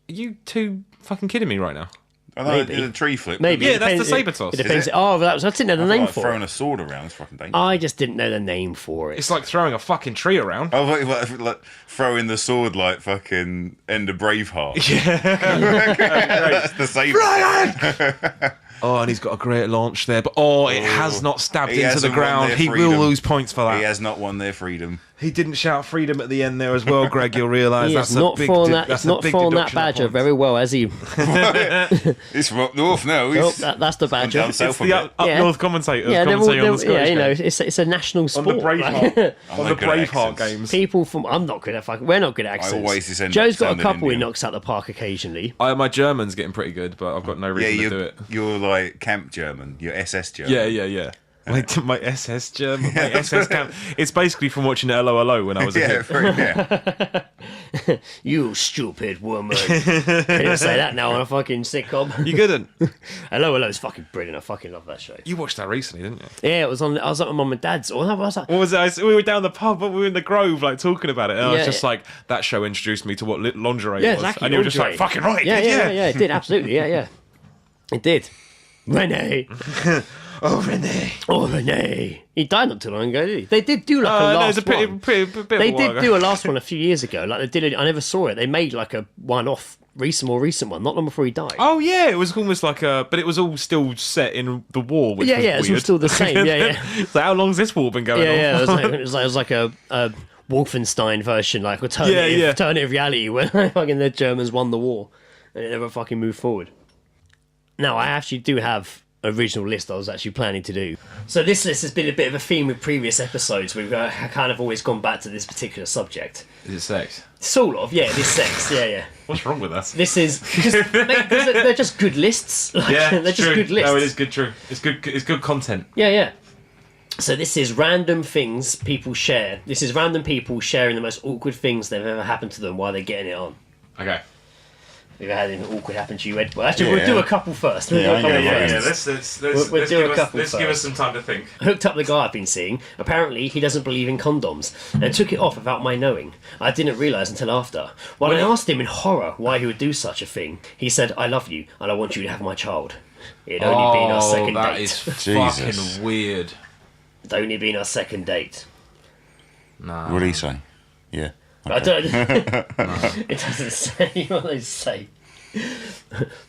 you two fucking kidding me right now? I know, Maybe. did a tree flip. Maybe. Yeah, it that's depends- the saber toss. It depends. Is it? Oh, I didn't know the name Like for throwing it. a sword around is fucking dangerous. I just didn't know the name for it. It's like throwing a fucking tree around. Oh, like throwing the sword like fucking End of Braveheart. That's the saber. Oh, and he's got a great launch there, but it has not stabbed He into the hasn't won ground. their He freedom. will lose points for that. He has not won their freedom. He didn't shout freedom at the end there as well, Greg. You'll realise He that's has a not big. fallen de- that. that's He's a not big fallen that deduction of badger points. very well, has he? He's from up north now. Nope, He's that's the badger. down It's south a the bit. up Yeah. north commentators Yeah, they're all, commentating on the Scottish yeah, you know, games. it's a national On sport. the Braveheart, I'm on the not good at Braveheart accents. games. People from I'm not good at fucking. We're not good at accents. always just end Joe's up got a sounding couple he Indian. knocks out the park occasionally. My German's getting pretty good, but I've got no Yeah, reason to do it. you're like camp German. You're SS German. Yeah. My SS German, my SS camp. It's basically from watching Hello Hello when I was a Yeah, kid. You stupid woman. Couldn't say that now on a fucking sitcom. You couldn't. Hello, it's fucking brilliant. I fucking love that show. You watched that recently, didn't you? Yeah, it was on. I was at my mum and dad's. Or I was like, What was it? We were down the pub, but we were in the Grove, like talking about it, and I was Yeah, just yeah. like, that show introduced me to what lingerie yeah, was, exactly. and you were just lingerie. like, fucking right, Yeah, yeah. it did absolutely. Yeah, it did. Renee. Oh, Renee. Oh, Renee. He died not too long ago, did he? They did do like a No, last it's a one. bit of They a while did ago. do a last one a few years ago. Like they did it. I never saw it. They made like a one-off, more recent one, not long before he died. Oh yeah, it was almost like but it was all still set in the war, which Yeah, was yeah, it's all weird. still the same, yeah. So how long's this war been going on? Yeah, it was like a Wolfenstein version, like alternative reality where fucking the Germans won the war and it never fucking moved forward. Now I actually do have original list I was actually planning to do. So this list has been a bit of a theme with previous episodes. We've kind of always gone back to this particular subject. Is it sex? Sort of, yeah, it is sex, yeah. What's wrong with us? This is... Because they're just good lists. Like, Yeah, they're just true. good lists. No, it is good. True. It's good. It's good content. Yeah. So this is random things people share. This is random people sharing the most awkward things that have ever happened to them while they're getting it on. Okay. Have you ever had anything awkward happen to you, Ed? Well, actually, we'll do a couple first. We'll Yeah, do a couple yeah. first. Let's do a couple give us first. some time to think. Hooked up the guy I've been seeing. Apparently, he doesn't believe in condoms and took it off without my knowing. I didn't realise until after. When I asked him in horror why he would do such a thing, he said, "I love you and I want you to have my child." It had only been our second that date. is Jesus. fucking weird. It's only been our second date. Nah. What did he say? Yeah. I don't. It doesn't say what they say.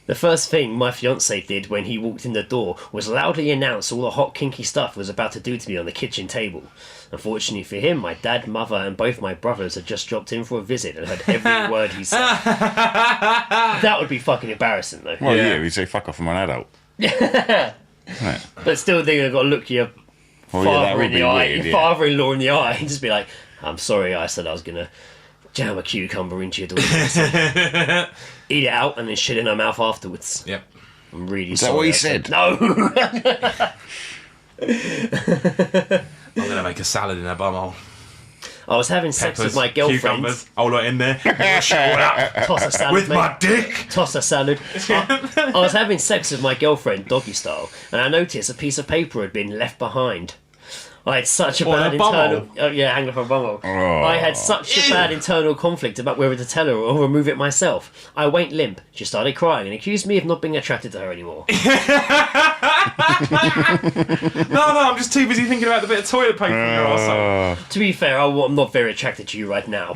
The first thing my fiance did when he walked in the door was loudly announce all the hot kinky stuff he was about to do to me on the kitchen table. Unfortunately for him, my dad, mother and both my brothers had just dropped in for a visit and heard every word he said. That would be fucking embarrassing though. Well, Yeah. yeah, he'd say fuck off from an adult. But still they're got to look your Well, yeah, that father would in the be eye, weird, your yeah. father-in-law in the eye and just be like, "I'm sorry, I said I was going to jam a cucumber into your daughter." Eat it out and then shit in her mouth afterwards. Yep. I'm really Is sorry. that what he I said? No. I'm gonna make a salad in her bumhole. I was having sex Peppers, with my girlfriend. cucumbers, whole lot in there. Toss a salad, With mate. my dick. Toss a salad. I was having sex with my girlfriend, doggy style, and I noticed a piece of paper had been left behind. I had such a What, bad a bumhole? internal... Oh, yeah, hang up a bumhole. Oh. I had such a bad internal conflict about whether to tell her or remove it myself. I went limp. She started crying and accused me of not being attracted to her anymore. No, I'm just too busy thinking about the bit of toilet paper in your arsehole. To be fair, I'm not very attracted to you right now.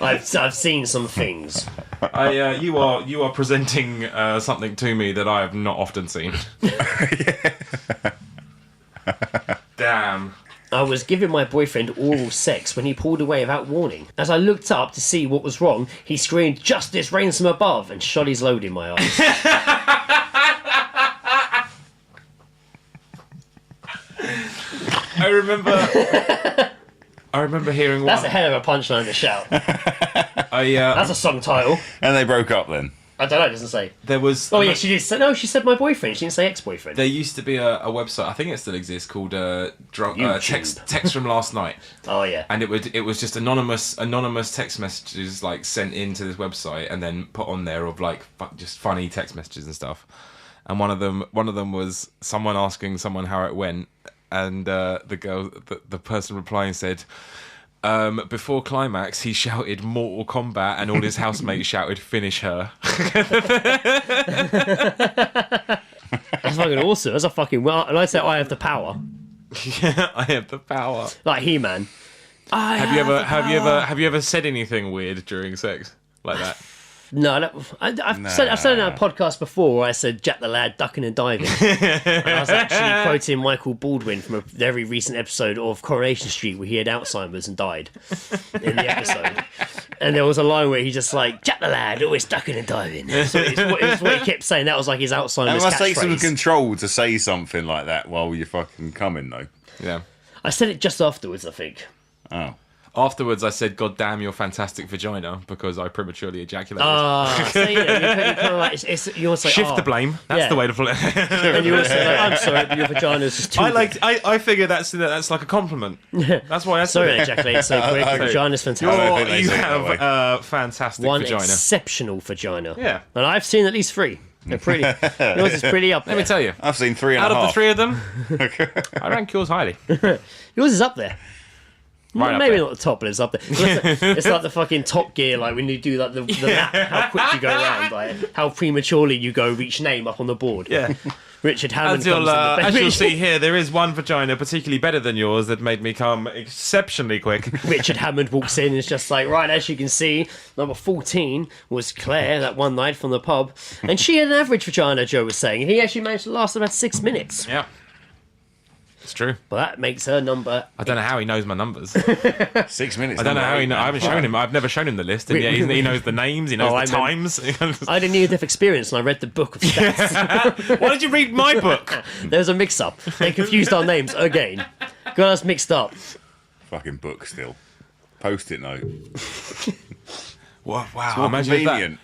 I've seen some things. You are presenting something to me that I have not often seen. Damn. I was giving my boyfriend oral sex when he pulled away without warning. As I looked up to see what was wrong, he screamed, "Justice reigns from above," and shot his load in my eyes. I remember hearing That's one. a hell of a punchline to shout. There That's a song title. And they broke up then. I don't know, it doesn't say. was. Oh yeah, she did say, no, she said my boyfriend, she didn't say ex-boyfriend. There used to be a website. I think it still exists called YouTube. text from last night. Oh yeah. And it was just anonymous text messages like sent into this website and then put on there of like just funny text messages and stuff. And one of them was someone asking someone how it went, and the person replying said, before climax, he shouted Mortal Kombat, and all his housemates shouted "Finish her." That's fucking awesome. That's a fucking... Well, and I say I have the power. I have the power. Like He-Man. Have you ever said anything weird during sex like that? No, I've said it in a podcast before where I said Jack the Lad ducking and diving. And I was actually quoting Michael Baldwin from a very recent episode of Coronation Street where he had Alzheimer's and died in the episode. And there was a line where he just like, "Jack the Lad, always ducking and diving." So it's what he kept saying. That was like his Alzheimer's It must take some catchphrase. control to say something like that while you're fucking coming, though. Yeah. I said it just afterwards, I think. Oh. Afterwards, I said, "God damn your fantastic vagina," because I prematurely ejaculated. So you kind of like, you almost like, Shift the blame. That's yeah. the way to put it. And you also like, "I'm sorry, but your vagina's just too big." I figure that's like a compliment. That's why I said Sorry, it. ejaculate so quick. Okay. Vagina's don't fantastic. think they You say it that have way. a fantastic One vagina. exceptional vagina. Yeah. And I've seen at least 3. They're pretty. Yours is pretty up there. Let me tell you, I've seen 3.5. out of the 3 of them, I rank yours highly. Yours is up there. Right up Maybe there. not the top, but it's up there. It's like the fucking Top Gear, like when you do like the lap, how quick you go around, like how prematurely you go reach name up on the board. Yeah. Richard Hammond As you'll, comes in as the you'll see here, there is one vagina particularly better than yours that made me come exceptionally quick. Richard Hammond walks in and is just like, right, as you can see, number 14 was Claire that one night from the pub, and she had an average vagina, Joe was saying, and he actually managed to last about 6 minutes. Yeah. It's true. But that makes her number. I don't know how he knows my numbers. 6 minutes. I don't know how he eight, knows. I haven't shown him. I've never shown him the list, and yet he knows the names. He knows the times. I had a near-death experience, and I read the book of stats. Why did you read my book? There was a mix-up. They confused our names again. Got us mixed up. Fucking book still. Post-it note. Wow! more Imagine if that, convenient.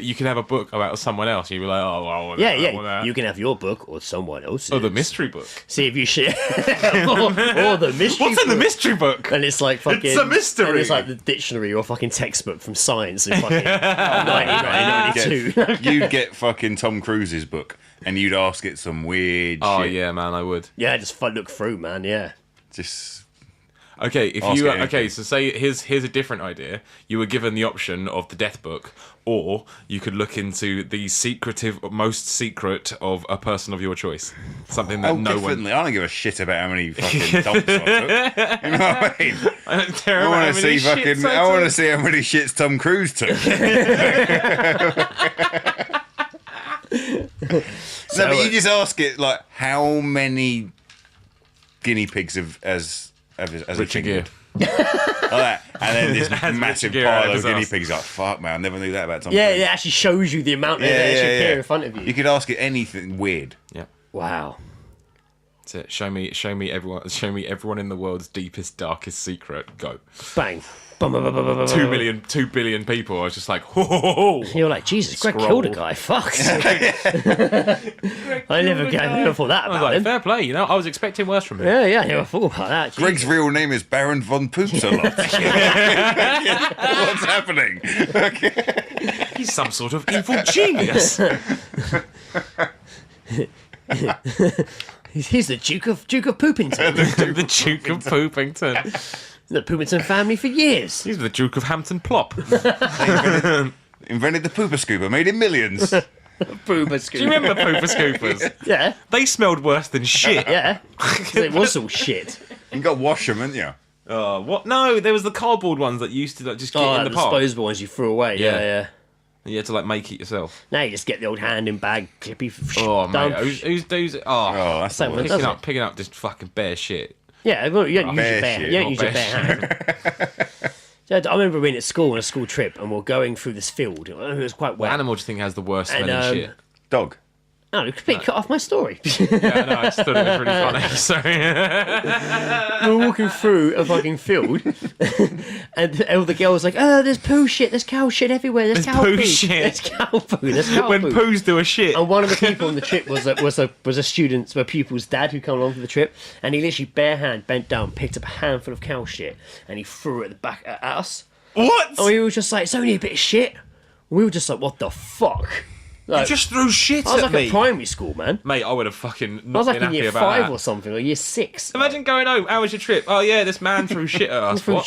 you could have a book about someone else. You'd be like, oh, well, I want that. Yeah. You can have your book or someone else's. Oh, the mystery book. See if you share. or the mystery. What's in the mystery book? And it's like fucking. It's a mystery. And it's like the dictionary or fucking textbook from science in fucking 1992. You'd get fucking Tom Cruise's book, and you'd ask it some weird Oh shit. yeah, man, I would. Yeah, just look through, man. Yeah. Just Okay, if Ask you anything. okay, so say here's a different idea. You were given the option of the death book, or you could look into the most secret of a person of your choice. Something that no definitely. one. I don't give a shit about how many fucking dumps I took. You know what I mean? I don't care I about how want to many see fucking. shits I want to took. see how many shits Tom Cruise took. No, but you just ask it like how many guinea pigs as a Richard thing Gere. would. Like that. And then this As massive Richard Gere out pile of of his guinea ass. pigs. Like fuck, man, I never knew that about Tom Yeah, Cruise. it actually shows you the amount that actually appear in front of you. You could ask it anything weird. Yeah, Wow. that's it. Show me everyone in the world's deepest, darkest secret. Go. Bang. Bum, bum, bum, bum, bum, bum. 2 billion people. I was just like, ho. You're like, Jesus, Greg Scroll. killed a guy. Fuck. I never thought that I was about like, him. fair play. You know, I was expecting worse from him. Yeah, I never thought about that. Jesus. Greg's real name is Baron von Poopsalot. What's happening? He's some sort of evil genius. He's the Duke of Poopington. The Duke of Poopington. The Poopington family for years. He's the Duke of Hampton Plop. Invented the pooper scooper, made him millions. Pooper Do you remember Pooper Scoopers? Yeah, They smelled worse than shit. yeah. 'Cause it was all shit. You got to wash them, haven't you? Oh, what? No, there was the cardboard ones that you used to like, just get Oh, in the the park. disposable ones you threw away. Yeah. Yeah. You had to like make it yourself. Now you just get the old hand in bag, clippy. Oh, done. mate. Who's Oh, that's Same the one, worst. doesn't it? picking up just fucking bare shit. Yeah, well, you don't use Bare your bare, shit, you don't not use your bare bare hand. So I remember being at school on a school trip, and we're going through this field. It was quite What wet. animal do you think has the worst And, smelling shit? Dog. Oh, you completely cut off my story. Yeah, no, I just thought it was really funny. Sorry. We're walking through a fucking field, and all the girls like, "Oh, there's poo shit, there's cow shit everywhere, there's cow poo poo, shit." there's cow poo, there's cow When poo." poos do a shit. And one of the people on the trip was a pupil's dad who came along for the trip, and he literally bare hand bent down, picked up a handful of cow shit, and he threw it at the back at us. What? And we were just like, "It's only a bit of shit." We were just like, "What the fuck?" You Like, just threw shit I was at like me. at primary school, man. Mate, I would have fucking I not was like been in happy year about 5 that. or something, or year 6. Imagine going home. How was your trip? Oh yeah, this man threw shit at us. What?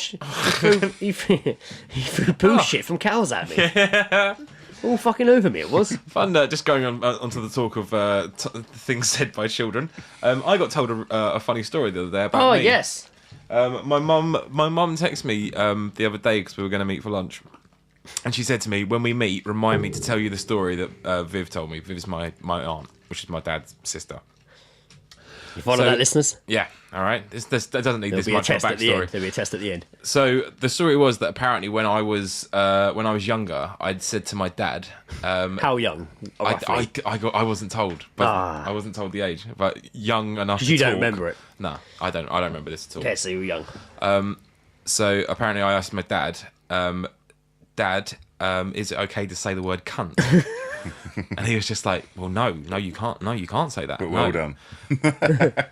He threw poo shit from cows at me. All fucking over me, it was. Fun. Just going onto the talk of things said by children. I got told a funny story the other day about Oh, me. yes. My mum texted me the other day because we were going to meet for lunch, and she said to me, "When we meet, remind me to tell you the story that Viv told me. Viv is my aunt, which is my dad's sister." You follow So- that, listeners? Yeah. All right. That doesn't need There'll this be a much of a test at the end. backstory. There'll be a test at the end. So the story was that apparently when I was younger, I'd said to my dad, How young? Roughly? I wasn't told, but Ah. I wasn't told the age, but young enough. 'Cause to you don't talk. remember it. No, I don't remember this at all. Okay, so you were young. So apparently I asked my dad, Dad, is it okay to say the word cunt? And he was just like, well, no, you can't say that. But well No. done.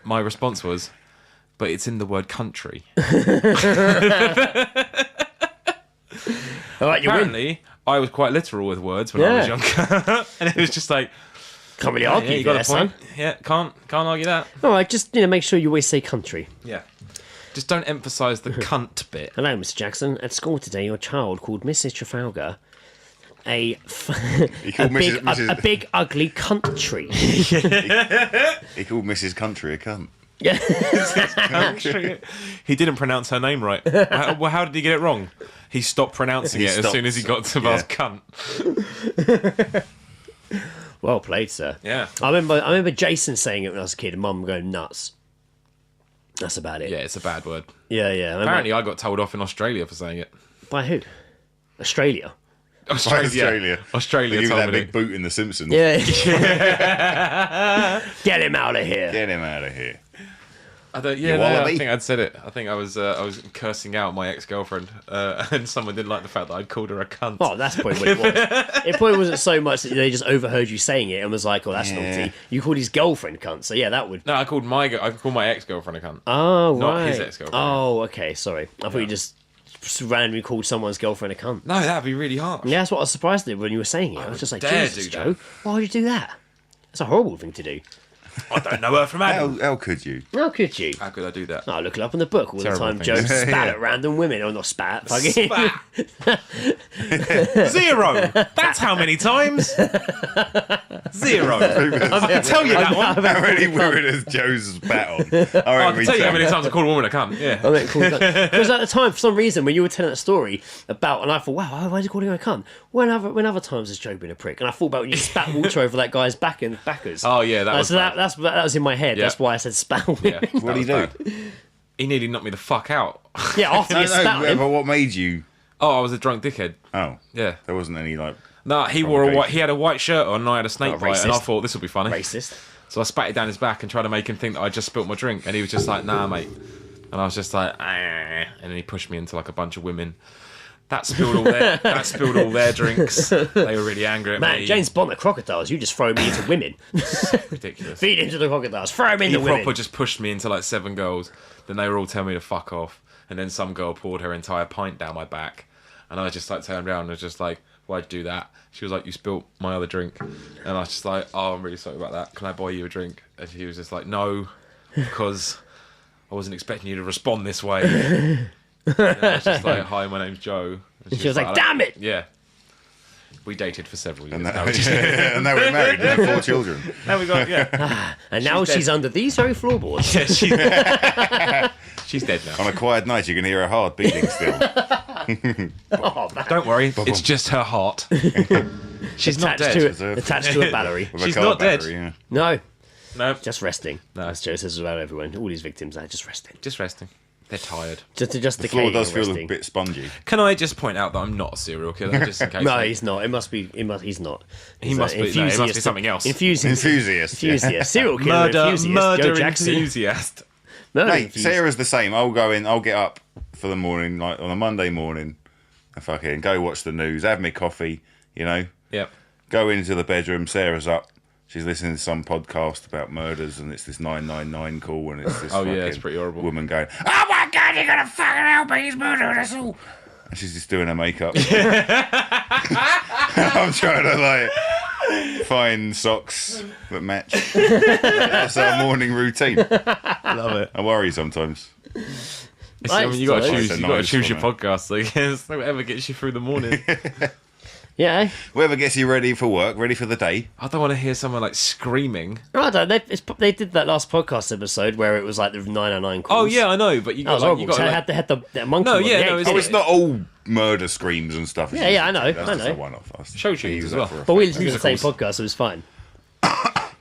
My response was, but it's in the word country. All right, you win. Apparently, I was quite literal with words when I was Yeah. younger, and it was just like, Can't really yeah, argue you got there, a point. son. Yeah, can't argue that. All right, just make sure you always say country. Yeah, just don't emphasise the cunt bit. Hello, Mr. Jackson. At school today, your child called Mrs. Trafalgar a called Mrs. a big ugly country. He called Mrs. Country a cunt. Yeah. He didn't pronounce her name right. How did he get it wrong? He stopped pronouncing it as soon as he got to yeah. past cunt. Well played, sir. Yeah. I remember Jason saying it when I was a kid, and Mum going nuts. That's about it. Yeah, it's a bad word. Yeah. Apparently, I got told off in Australia for saying it. By who? Australia. Australia. Australia They give told that me. big boot in The Simpsons. Yeah. Get him out of here. Get him out of here. I think I'd said it. I think I was cursing out my ex-girlfriend, and someone didn't like the fact that I'd called her a cunt. Oh, that's probably what it was. It probably wasn't so much that they just overheard you saying it and was like, "Oh, that's naughty." You called his girlfriend cunt, so yeah, that would. No, I called my ex-girlfriend a cunt. Oh, Not right. his ex-girlfriend. Oh, okay. Sorry, I thought you just randomly called someone's girlfriend a cunt. No, that'd be really harsh. Yeah, that's what I was surprised at when you were saying it. I was just like, dare Jesus, do Joe, that. why would you do that? That's a horrible thing to do. I don't know her from Adam. How could you? How could you? How could I do that? Oh, look it up in the book all Terrible the time. thing. Joe spat Yeah. at random women. Or not spat. Fucking. Spat. 0. That's how many times? 0. I can tell you that one. How many women has Joe's spat on? I can tell you how many times I called a woman a cunt. Yeah. I meant because at the time, for some reason, when you were telling that story about, and I thought, wow, why is he calling him a cunt? When other times has Joe been a prick? And I thought about when you spat water over that guy's backers. Oh yeah, that was so bad. that was in my head. Yeah. That's why I said spat. Yeah. What did he do? He nearly knocked me the fuck out. Yeah, after you spat on him. But what made you? Oh, I was a drunk dickhead. Oh, Yeah. there wasn't any like. No, he had a white shirt on and I had a snake bite and I thought this would be funny. Racist. So I spat it down his back and tried to make him think that I just spilt my drink and he was just like, nah mate. And I was just like, ah. And then he pushed me into like a bunch of women. That spilled all their drinks. They were really angry at Man, me. James Bond, the crocodiles, you just throw me into women. Ridiculous. Feed into the crocodiles, throw him He into proper women. just pushed me into like 7 girls. Then they were all telling me to fuck off. And then some girl poured her entire pint down my back. And I just like turned around and was just like, why'd you do that? She was like, you spilt my other drink. And I was just like, oh, I'm really sorry about that. Can I buy you a drink? And he was just like, no, because I wasn't expecting you to respond this way. And I was just like, hi, my name's Joe. And she was like, damn it! Yeah. We dated for several years. And now we're married and have 4 children. Now we got, yeah. And now She's she's dead. under these very floorboards. Yeah, she's dead now. On a quiet night, you can hear her heart beating still. Oh, man. Don't worry, it's just her heart. She's not Attached dead. attached to a battery. With a She's car not dead. battery, yeah. No, No, just resting. No. As Joe says about everyone, all these victims are just resting. just resting. They're tired. Just The decaying floor does and feel resting. a bit spongy. Can I just point out that I'm not a serial killer, just in case? No, he's not. He's not. He's must be- no, he must be something else. Enthusiast. Enthusiast. Yeah. Enthusiast. Serial killer. Enthusiast. Joe Jackson. enthusiast. Murder Mate, enthusiast. Sarah's the same. I'll get up for the morning, like on a Monday morning, and fucking go watch the news, have me coffee, Yep. go into the bedroom, Sarah's up. She's listening to some podcast about murders, and it's this 999 call, and it's this Oh, yeah, fucking it's pretty horrible. woman going, "Oh my god, you're gonna fucking help me! He's murdering us all!" And she's just doing her makeup. I'm trying to like find socks that match. That's our morning routine. Love it. I worry sometimes. I mean, you got to Nice, choose. though. You got to Nice choose your one, podcast. Like, it's whatever gets you through the morning. Yeah. Whoever gets you ready for work, ready for the day. I don't want to hear someone like screaming. I don't know. They did that last podcast episode where it was like the 909 calls. Oh yeah, I know, but you That got was like, horrible. you got So like, I had the monkey. No, one, yeah, the no, egg, it's- Oh, didn't it's it? not all murder screams and stuff. Yeah, yeah, I know, That's I just know. a one-off. That's- Show tunes we use as that well. for a But we fact. listened to the same podcast, so it was fine.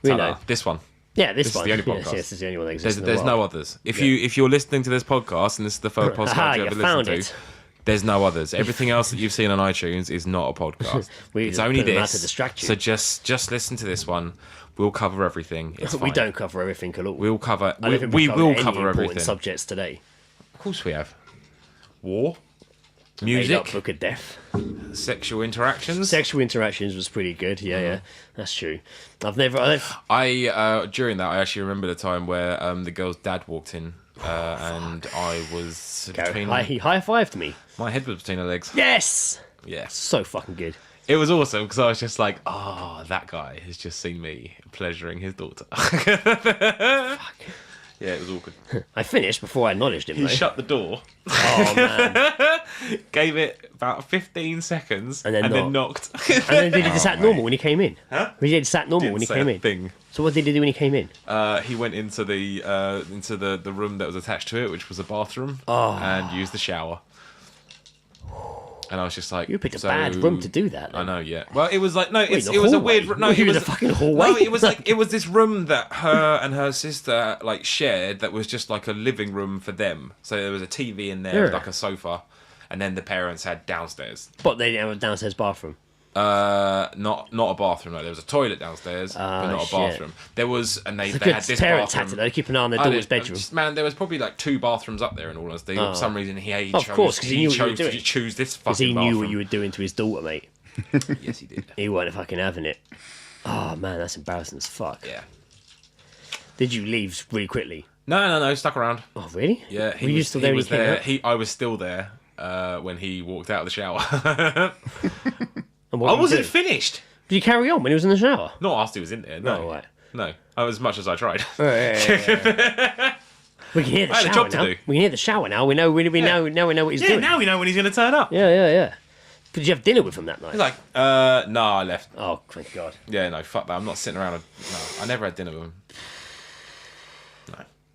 We know. This one. Yeah, this is one. the only Yes, podcast. yes, it's the only one that exists. There's no others. If you're listening to this podcast and this is the first Aha, podcast you you ever found listened to, it. there's no others. Everything else that you've seen on iTunes is not a podcast. We It's just only put them out this. to distract you. So just listen to this one. We'll cover everything. It's We fine. don't cover everything at all. We'll cover. I don't think We covered will any cover important everything. subjects today. Of course we have. War, Made up music, Book of Death. sexual interactions. Sexual interactions was pretty good. Yeah, yeah, that's true. I during that I actually remember the time where the girl's dad walked in and I was between He high fived me. my head was between her legs. Yes, Yeah, so fucking good. it was awesome because I was just like, oh, that guy has just seen me pleasuring his daughter. Yeah, it was awkward. I finished before I acknowledged him. He Though. shut the door, Oh man! gave it about 15 seconds, And then knocked. And then did he just act normal when he came in? Huh? He did sat normal when he Didn't say came a in. thing. So what did he do when he came in? He went into the room that was attached to it, which was a bathroom, Oh. and used the shower. And I was just like, You picked a bad room to do that. I Then. know, yeah. Well, it was like the it was a hallway? weird. No, Were you it in was the fucking hallway? No, it was like it was this room that her and her sister like shared. That was just like a living room for them. So there was a TV in there, Yeah. like a sofa, and then the parents had downstairs. But they didn't have a downstairs bathroom. Not a bathroom. No, there was a toilet downstairs, but not a shit. bathroom. There was, and they It's a they good had this parent bathroom. tactic, though. Keep an eye on their I daughter's did- bedroom. Man, there was probably like 2 bathrooms up there in all honesty. For some reason, he Of chose, course, 'cause he knew what you were chose doing. to choose this Because fucking he bathroom. knew what you were doing to his daughter, mate. Yes, he did. He weren't fucking having it. Oh, man, that's embarrassing as fuck. Yeah. Did you leave really quickly? No, stuck around. Oh, really? Yeah, Were you still there when he came out? I was still there when he walked out of the shower. And what I were you wasn't doing? finished. Did you carry on when he was in the shower? Not whilst he was in there. No, Oh, right. no. As much as I tried. We can hear the I had a shower job to now. do. We can hear the shower now. We know what he's doing. Now we know when he's going to turn up. Yeah. But did you have dinner with him that night? He's like, no, I left. Oh, thank God. Yeah, no, fuck that. I'm not sitting around. No, I never had dinner with him.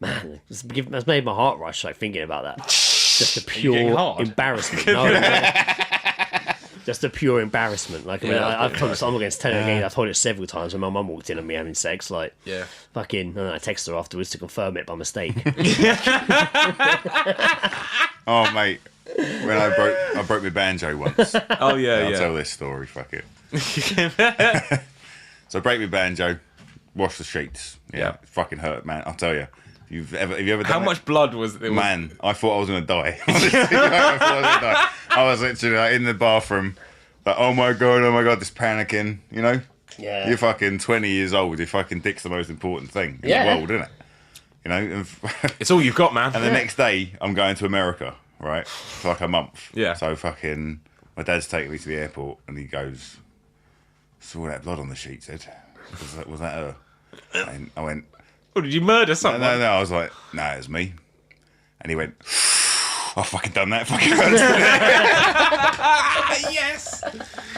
Man, that's made my heart rush, like, thinking about that. Just a getting pure hard? embarrassment. No. Just a pure embarrassment. Like, I mean, Yeah, I'm not going to tell it again. I've told it several times when my mum walked in on me having sex. Like, Yeah. fucking, and then I texted her afterwards to confirm it by mistake. Oh, mate. When I broke my banjo once. Oh, yeah, I'll yeah. tell this story, fuck it. So I break my banjo, wash the sheets. Yeah. It fucking hurt, man. I'll tell you. Have you ever done How it? much blood was there? Man, I thought I was going to die. Honestly, I thought I was gonna die. I was literally like, in the bathroom, like, oh my god, just panicking, you know? Yeah. You're fucking 20 years old. Your fucking dick's the most important thing in Yeah. the world, isn't it? You know? It's all you've got, man. And the next day, I'm going to America, right? For like a month. Yeah. So fucking, my dad's taking me to the airport, and he goes, saw that blood on the sheets, Ed. Was that her? And I went, Oh, did you murder no, someone? no, no. I was like, nah, it's me. And he went, I've fucking done that. Fucking hurts. Yes!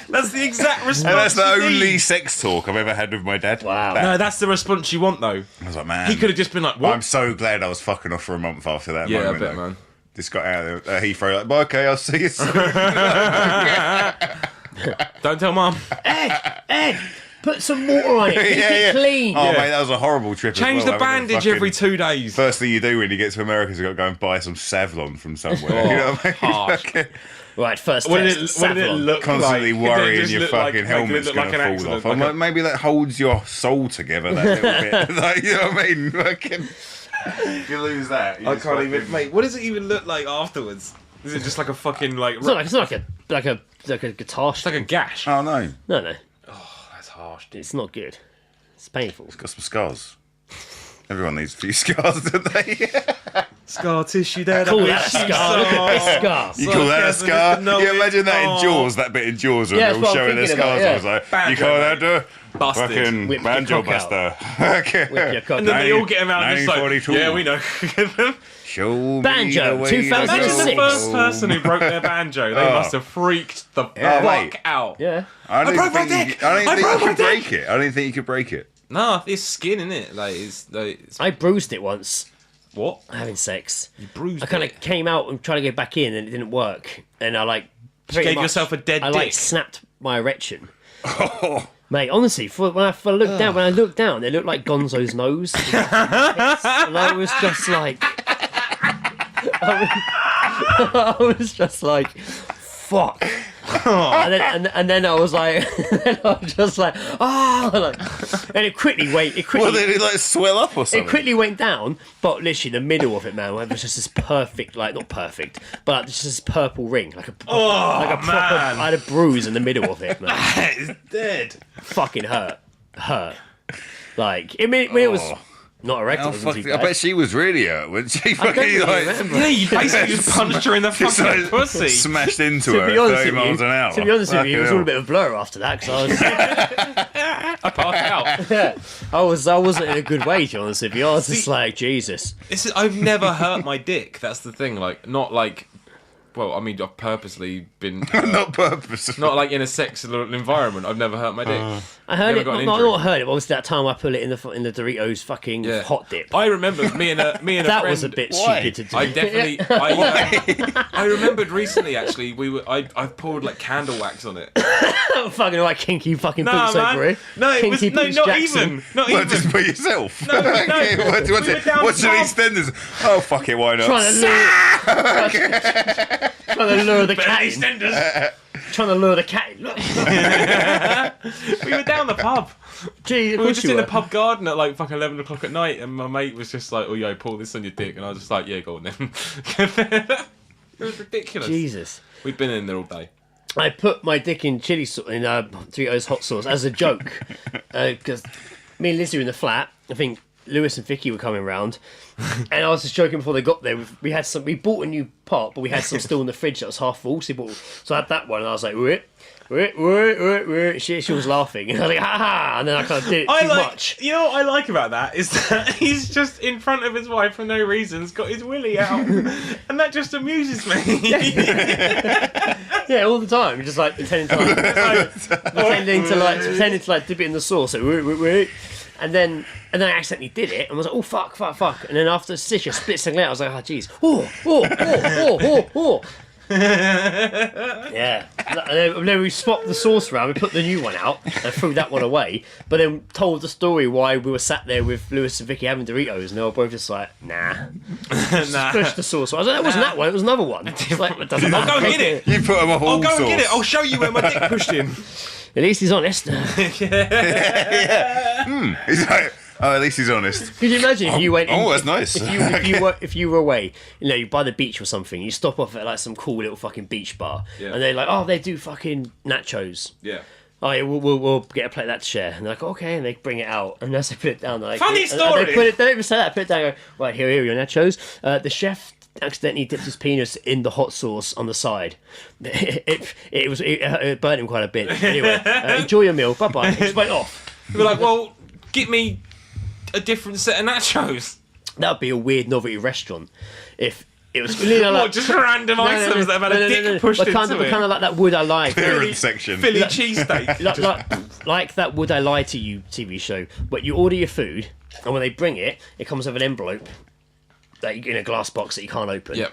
That's the exact response. And that's the you only need. sex talk I've ever had with my dad. Wow. No, that's the response you want, though. I was like, man. He could have just been like, what? I'm so glad I was fucking off for a month after that Yeah, I moment. bet, though. man. Just got out of Heathrow, like, well, okay, I'll see you soon. Don't tell Mum. Ed, put some water on it. Keep it clean. Oh, Yeah. mate, that was a horrible trip. Change as well, the having to bandage fucking- every 2 days. First thing you do when you get to America is you got to go and buy some Savlon from somewhere. You know what I mean? harsh. Fucking Right, first What did test. it Savlon. look constantly like? Did it worrying just your look fucking like, helmet's look going like to an fall accident, off. like I'm like, maybe that holds your soul together that little bit. Like, you know what I mean? Fucking, if you lose that, you I just can't fucking- even. Mate, what does it even look like afterwards? Is it just like a fucking like? It's not like a guitar It's like a string. gash. Oh no, No, That's harsh, dude. it's not good. It's painful. got some scars. Everyone needs a few scars, don't they? Scar tissue there. Call that a scar. Look at this scar. You call that a Sarcasm scar? is to know Yeah, it. imagine that in Oh. Jaws, that bit in Jaws where Yeah, they're that's all what I'm showing their thinking about, scars. yeah. I was like, Banjo, you call that a Busted. fucking Whip your banjo cock out. buster? Whip your cock And then out. they all get him out just like, 1942. yeah, we know. Show me Banjo, the way to 2006. Imagine go. the first person who broke their banjo. They Oh. must have freaked the Yeah, fuck mate. out. Yeah. I don't broke my think dick. you- I don't I think broke you my could break it. I don't think you could break it. No, it's skin, isn't it? Like it's I bruised it once what? having sex. You bruised I kind it. of came out and tried to get back in and it didn't work. And I like pretty gave much- yourself a dead I like dick. snapped my erection. Mate, honestly, when I looked down, it looked like Gonzo's nose. And I was just like, I was just like, fuck. and then I was like, and it quickly went. Well, did it like swell up or It something? quickly went down, but literally the middle of it, man, it was just this perfect, like not perfect, but just this purple ring, like a proper. man. I had a bruise in the middle of it, man. It's dead. Fucking hurt. Like, I mean, it was not erectile. Oh, it wasn't fuck, too I bad. bet she was really hurt when she I don't fucking really like remember. Yeah, you basically just punched her in the just, fucking like, pussy. smashed into To her be at honest 30 with you, miles an hour. to be honest with you, it was all a Fucking bit of a blur after that because I passed out. I wasn't in a good way. To be honest with you, I was just like Jesus. I've never hurt my dick. That's the thing. Like, not like Well, I mean, I've purposely been Not purposely. not like in a sexual environment. I've never hurt my dick. I heard Never it. got an Not injury. heard it. But obviously, that time I put it in the Doritos fucking Yeah. hot dip. I remember me and a That friend. was a bit Why? stupid to do. I definitely. I remembered recently. Actually, I poured like candle wax on it. fucking like kinky fucking Nah, boots man. over it. No, it was Kinky no, Boots not Jackson. even. Not Well, even. just for yourself. No, no. Okay, what's We were it? down What's the the pub. EastEnders? Oh, fuck it, why not? Trying to lure the cat in. EastEnders. Trying to lure the cat in. Look. We were down the pub. Gee, of We were course just you in were. the pub garden at like fucking 11 o'clock at night, and my mate was just like, "Oh yeah, pour this on your dick," and I was just like, "Yeah, go on then." It was ridiculous. Jesus. We've been in there all day. I put my dick in chili sauce, in Doritos hot sauce as a joke because me and Lizzie were in the flat. I think Lewis and Vicky were coming round, and I was just joking before they got there. We had some. We bought a new pot, but we had some still in the fridge that was half full. So I had that one, and I was like, "Wait." She was laughing, and I was like, "Ha ha!" And then I kind of did it too much. You know what I like about that is that he's just in front of his wife for no reason, has got his willy out, and that just amuses me. Yeah, all the time. Just like pretending to like dip it in the sauce. So, and then I accidentally did it and was like, oh fuck. And then after a split second later, I was like, oh jeez. Oh. Yeah. And then we swapped the sauce around. We put the new one out and threw that one away. But then told the story why we were sat there with Lewis and Vicky having Doritos, and they were both just like, nah. Nah. Pushed the sauce. I was like, that wasn't that one. It was another one. It's like, it doesn't I'll matter. go and get it. You put them off all I'll go and sorts. get it. I'll show you where my dick pushed in. At least he's honest. He's like, oh, at least he's honest. Could you imagine if you went? Oh, that's nice. If you were away, you by the beach or something, you stop off at like some cool little fucking beach bar, Yeah. and they're like, oh, they do fucking nachos. Yeah. Oh, yeah, we'll get a plate of that to share. And they're like, okay, and they bring it out, and as they put it down, they're like, Funny and story. they don't even say that. Put it down. And go, right, here are your nachos. The chef accidentally dipped his penis in the hot sauce on the side. It burnt him quite a bit. Anyway, enjoy your meal. Bye bye. It just went off. We're like, well, get me a different set of nachos. That would be a weird novelty restaurant if it was like What, just random items that have had a dick pushed but into kind it? of like that Would I Lie Clearance section. Philly cheesesteak. like that Would I Lie to You TV show, but you order your food and when they bring it, it comes with an envelope that in a glass box that you can't open. Yep.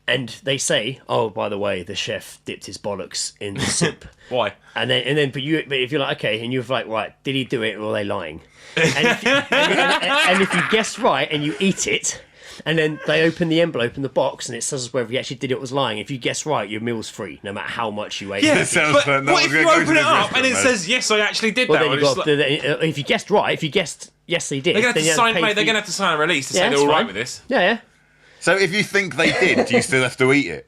And they say, "Oh, by the way, the chef dipped his bollocks in the soup." Why? But if you're like, okay, and you're like, right, did he do it or are they lying? And if you guess right and you eat it, and then they open the envelope in the box and it says whether you actually did it or was lying. If you guess right, your meal's free, no matter how much you ate. Yeah, It sounds but like no what one's if gonna you go to open it this up and it restaurant, says, yes, I actually did Well, that then one? you It's got like- if you guessed right, if you guessed yes, they did. They're going to then have to you sign, pay mate, for they're your- going to have to sign a release to Yeah, say they're that's all right fine. with this. Yeah. So if you think they did, do you still have to eat it?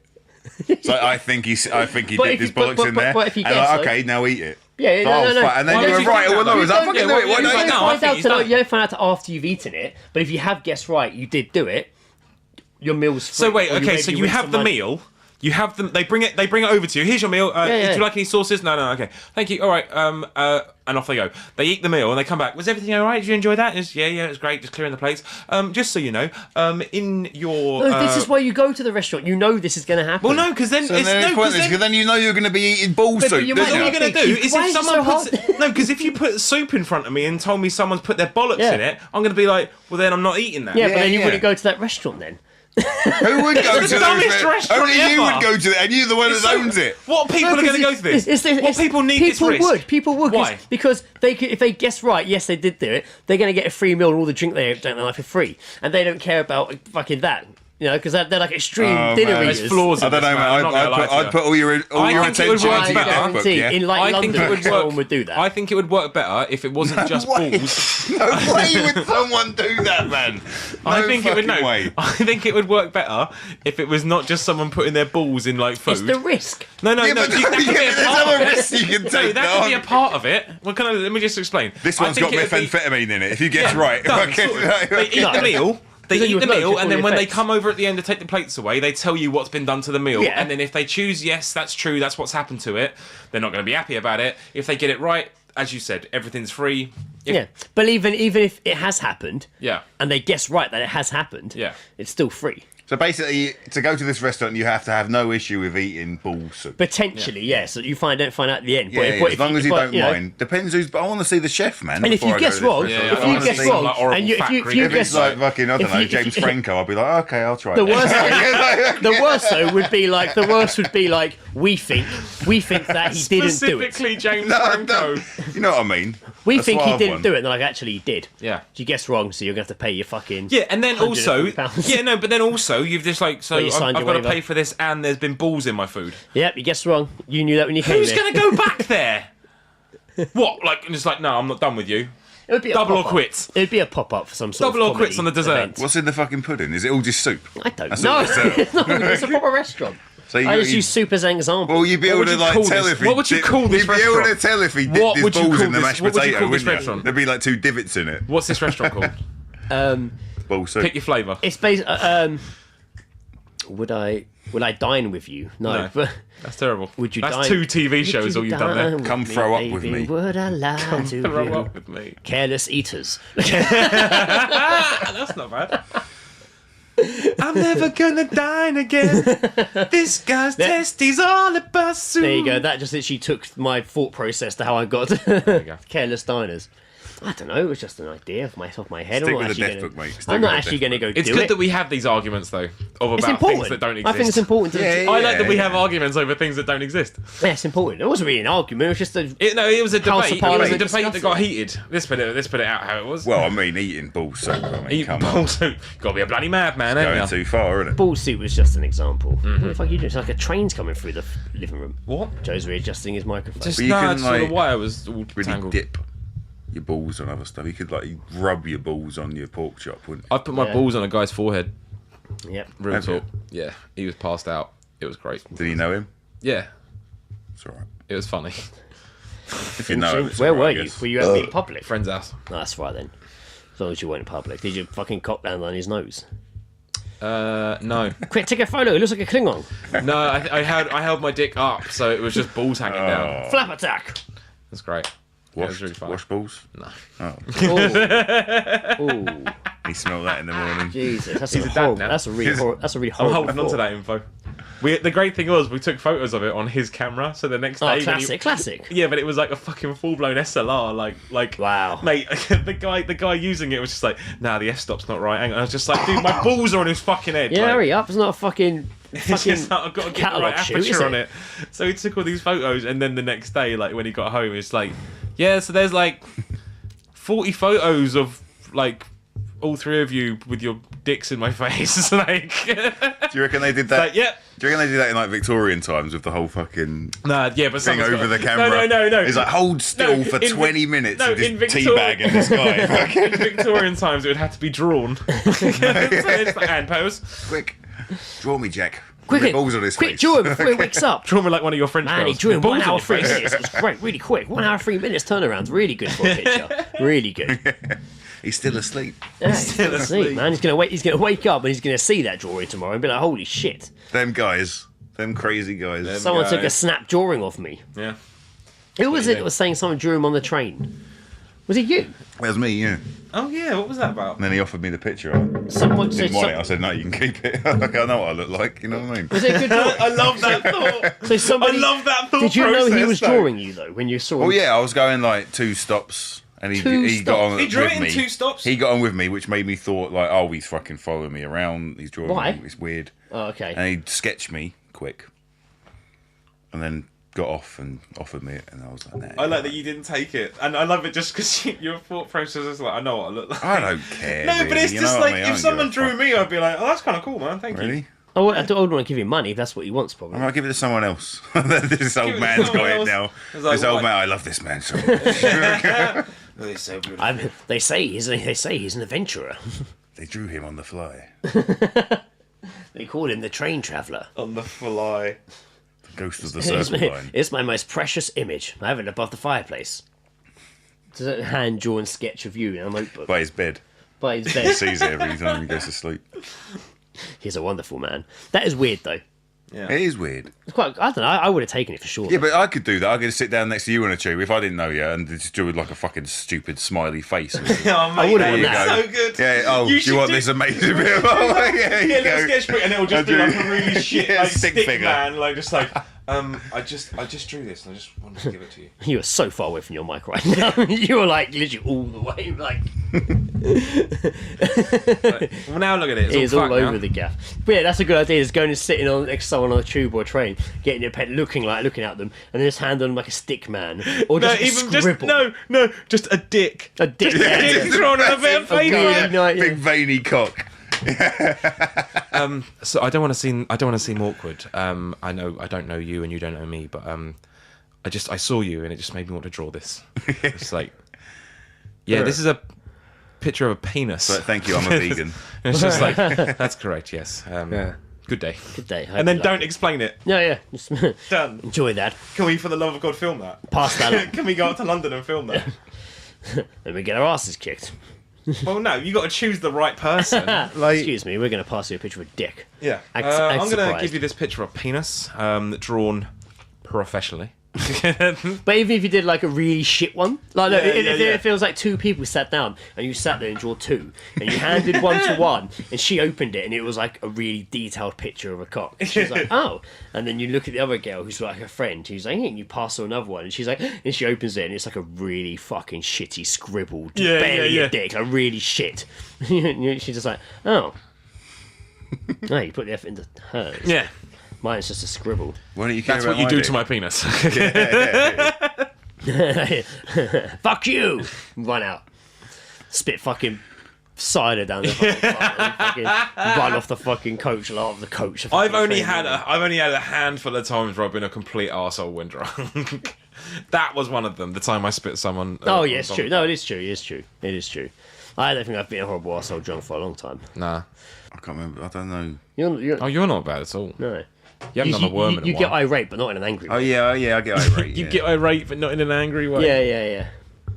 So I think he But dipped if his you- but- bollocks in there. but if you and guess, like, though- okay, now eat it. Yeah, no. Fuck. And then Why you would go, you right, think well, that, no, though? is that fucking Yeah, do it? well, Why you not? don't You know. don't I find think out he's till, done. you don't find out till after you've eaten it. But if you have guessed right, you did do it. Your meal's free. So wait, or okay, maybe so you win have some the money. meal. You have them. They bring it over to you. Here's your meal. yeah. Do you like any sauces? No. Okay. Thank you. All right. And off they go. They eat the meal and they come back. Was everything all right? Did you enjoy that? Yeah, it was great. Just clearing the plates. Just so you know, in your. No, this is why you go to the restaurant. You know this is going to happen. Well, no, because then So it's then it's pointless, because then you know you're going to be eating ball But soup. you don't might All you? you're going to do is Why if is it someone so puts no, because if you put soup in front of me and told me someone's put their bollocks Yeah. in it, I'm going to be like, well, then I'm not eating that. Yeah, but then you yeah. wouldn't go to that restaurant then. Who would go to the dumbest restaurant Only you ever. would go to it, and you're the one that So, owns it. What people are going to go to this? What people need this risk? People would. Why? Because if they guess right, yes, they did do it, they're going to get a free meal and all the drink they don't like for free. And they don't care about fucking that. You know, because they're like extreme dinner man. eaters. There's flaws. I in don't this, know, man. I'm not man. gonna lie to you. I'd put all your I think it would attention work into your better. death book, yeah? In like I think London, it would someone work. would do that. I think it would work better if it wasn't just way. balls. No way would someone do that, man. I think it would fucking way. I think it would work better if it was not just someone putting their balls in like food. It's the risk. No, Yeah, but that could be a there's part other of it. risks you can No, take. that could be a part of it. Well, let me just explain. This I one's think got it would be- methamphetamine in it. If you guess Yeah, right, done. okay. They eat the meal. They Then you eat the would know, meal, check and all then the when they effects. come over at the end to take the plates away, they tell you what's been done to the meal. Yeah. And then if they choose yes, that's true, that's what's happened to it, they're not going to be happy about it. If they get it right, as you said, everything's free. Yeah, but even if it has happened, Yeah. and they guess right that it has happened, Yeah. it's still free. So basically, to go to this restaurant, you have to have no issue with eating bull soup. Potentially, yes. So you don't find out at the end. Yeah, But as long as you don't know, mind. Depends who's. But I want to see the chef, man. And if you guess wrong, if you guess wrong, and if you If guess it's like fucking, I don't know, James Franco, I'll be like, okay, I'll try. the it. worst, the worst though would be like we think that he didn't do it. Specifically, James No, Franco. no, you know what I mean. We A think he suave didn't one. do it, and they're like, actually, he did. Yeah. You guessed wrong, so you're gonna have to pay your fucking Yeah, and then also, £150. but then also, you've just like, so Well, you I've signed your got to waiver. pay for this, and there's been balls in my food. Yep, you guessed wrong. You knew that when you came Who's there. going to go back there? What? Like, and it's like, no, I'm not done with you. It would be a Double or pop-up. quits. It'd be a pop-up for some sort Double of or quits comedy on the dessert. event. What's in the fucking pudding? Is it all just soup? I don't That's know. all it's No, it's a proper restaurant. So I just use soup as an example. Well, you'd be able would to you like call tell this? if he. What would you call this You'd be able to restaurant? tell if he dipped What his would you balls call in the this- mashed what would you potato, call this wouldn't you? restaurant? There'd be like 2 divots in it. What's this restaurant called? Bull soup. Pick your flavour. It's based. Would I dine with you? No. No. But That's terrible. would you? That's dine, 2 TV would shows you all you've done dine there. with Come me, throw up with baby? me. Would I lie to Throw you? up with me. Careless eaters. That's not bad. I'm never gonna dine again. This guy's testes all about soup. There you go. That just literally took my thought process to how I got go. careless diners. I don't know. It was just an idea off my head. Stick I'm not with the actually death gonna, book, mate. Stick I'm with not the actually death going to go It's do good it. that we have these arguments, though, of It's about important. things that don't exist. I think it's important. Yeah, I like that we yeah. have arguments over things that don't exist. Yeah, it's important. It wasn't really an argument. It was just a. It was a House of debate. It was a Parliament debate that discussing. got heated. Let's put it out how it was. Well, I mean, eating bull soup. I mean, Eat come on. balls. Gotta be a bloody madman, ain't Going ya? too far, isn't it? Ball suit was just an example. What the fuck are you doing? It's like a train's coming through the living room. What? Joe's readjusting his microphone. Just But you no, can, it's sort of like, wire was all Really tangled. dip your balls on other stuff. You could like rub your balls on your pork chop, wouldn't you? I put my Yeah. balls on a guy's forehead. Yep. Real Have you? talk. Yeah, he was passed out. It was great. Did you know him? Yeah, It's alright. it was funny. If you know him, it's Where all right, were I you? guess. Were you out in public? Friend's house. No, that's right then. As long as you weren't in public. Did you fucking cock down on his nose? No, Quick, take a photo. It looks like a Klingon. no. I held my dick up, so it was just balls hanging down. Flap attack. That's great. Yeah, it was Washed, really fun. wash balls? No. Oh, Oh, he smelled that in the morning. Jesus, that's He's a a dad horrible. now. That's a really I'm horrible. holding on to thought. that info. The great thing was we took photos of it on his camera, so the next day, Oh, when classic, classic. yeah, but it was like a fucking full blown SLR, like Wow. mate. the guy using it was just like, nah, the f-stop's not right. Hang on. I was just like, dude, my balls are on his fucking head. Yeah, like, hurry up! It's not a fucking it's fucking just like, I've got to get the catalogue right shoot, is aperture on it? it. So he took all these photos, and then the next day, like when he got home, it's like, yeah, so there's like 40 photos of like all 3 of you with your dicks in my face. Like, Do you reckon they did that? like, yeah. Do you reckon they did that in like Victorian times with the whole fucking Nah, yeah, but thing someone's over got- the camera? No. It's like hold still No, for in 20 minutes no, and just in Victoria- teabagging this guy. In Victorian times, it would have to be drawn. So it's the hand pose. Quick, draw me, Jack. Quick, With balls on his quick, face. draw him before he wakes up. Draw me like one of your French Man, he girls. drew in with 1 balls hour on 3 your face. minutes. It was great, really quick. 1 hour 3 minutes turnaround's really good for a picture. Really good. He's still asleep. Yeah, he's still asleep, man. He's gonna wake up and he's gonna see that drawing tomorrow and be like, "Holy shit! Them guys, them crazy guys. Them Someone took a guys. snap drawing of me." Yeah. Who was you it do. that was saying someone drew him on the train? Was it you? That was me, yeah. Oh yeah, what was that about? And then he offered me the picture. I Someone didn't want it. I said, no, you can keep it. Like, I know what I look like. You know what I mean? Was it a good drawing? I love that thought. So somebody. I love that thought. Did you know he process, was though. drawing you though when you saw him? Oh yeah, I was going like 2 stops, and he 2 he got on He drew with it in me. 2 stops? He got on with me, which made me thought like, oh, he's fucking following me around. He's drawing Why? me. It's weird. Oh, okay. And he sketched me quick, and then got off and offered me it, and I was like, nah. I like that you didn't take it, and I love it just because your thought process is like, I know what I look like. I don't care. No, but really, it's you just know what like I mean? I if don't give someone a drew fuck. me, I'd be like, oh, that's kind of cool, man. Thank you. Really? Oh, I don't want to give him money if that's what he wants, probably. I might give it to someone else. This Give old it to man's someone got it else. now. It's like, This old what? man, I love this man so much. They say he's an adventurer. They drew him on the fly. They call him the train traveller. On the fly. The ghost of the It's circle line. it's my most precious image. I have it above the fireplace. It's a hand-drawn sketch of you in a notebook By his bed. by his He bed. sees it every time he goes to sleep. He's a wonderful man. That is weird, though. Yeah. It is weird. It's quite. I don't know. I would have taken it for sure. Yeah, but I could do that. I could sit down next to you on a tube if I didn't know you and just do it like a fucking stupid smiley face. Oh, mate, I would've that done is that. so good. Yeah. Oh, do should you want this amazing bit of yeah, Yeah, little sketch book, and it'll just be like a really shit Yeah, like stick stick figure. man, like just like I just drew this and I just wanted to give it to you. You are so far away from your mic right now. You are like literally all the way. Like Well, now look at it. it's It's all all fucked over now. the gaff. But yeah, that's a good idea. Is going and sitting on next to someone on a tube or a train, getting your pet looking at them, and then just hand on them like a stick man or No, just a even scribble. just a dick. A dick. Dick drawn on a bit of A paper. really nice- Big veiny cock. So I don't want to seem awkward. I don't know you and you don't know me, but I saw you and it just made me want to draw this. It's like, yeah, this is a picture of a penis. But thank you, I'm a vegan. It's just like, that's correct. Yes. Yeah. Good day. Good day. And then Hope you don't like explain it. it. Yeah. Just Done. enjoy that. Can we, for the love of God, film that? Pass that on. Can we go up to London and film that? Then we get our asses kicked. Well, no, you got to choose the right person. Like, Excuse me. We're going to pass you a picture of a dick. yeah. Act I'm going to surprised. give you this picture of a penis drawn professionally. But even if you did like a really shit one, like look, Yeah, if yeah. it feels like two people sat down and you sat there and drew two, and you handed one to one, and she opened it and it was like a really detailed picture of a cock. And she was like, oh, and then you look at the other girl who's like her friend, who's like, hey, and you pass her another one, and she's like, and she opens it and it's like a really fucking shitty scribbled, Yeah, barely yeah, yeah. a dick, like really shit. She's just like, oh. No, you put the effort into hers. Yeah. Mine's just a scribble. Why don't you care That's about what you do dick? to my penis. Fuck you! Run out. Spit fucking cider down the fucking run off the fucking coach, laugh of the coach. I've only had a handful of times where I've been a complete arsehole when drunk. That was one of them. The time I spit someone. Oh yeah, it's true. No, it is true. It is true. It is true. I don't think I've been a horrible arsehole drunk for a long time. Nah. I can't remember. I don't know. You're Oh, you're not bad at all. no. You haven't done a worm in a you get while. irate, but not in an angry Oh way. yeah, I get irate. You yeah. get irate, but not in an angry way. Yeah.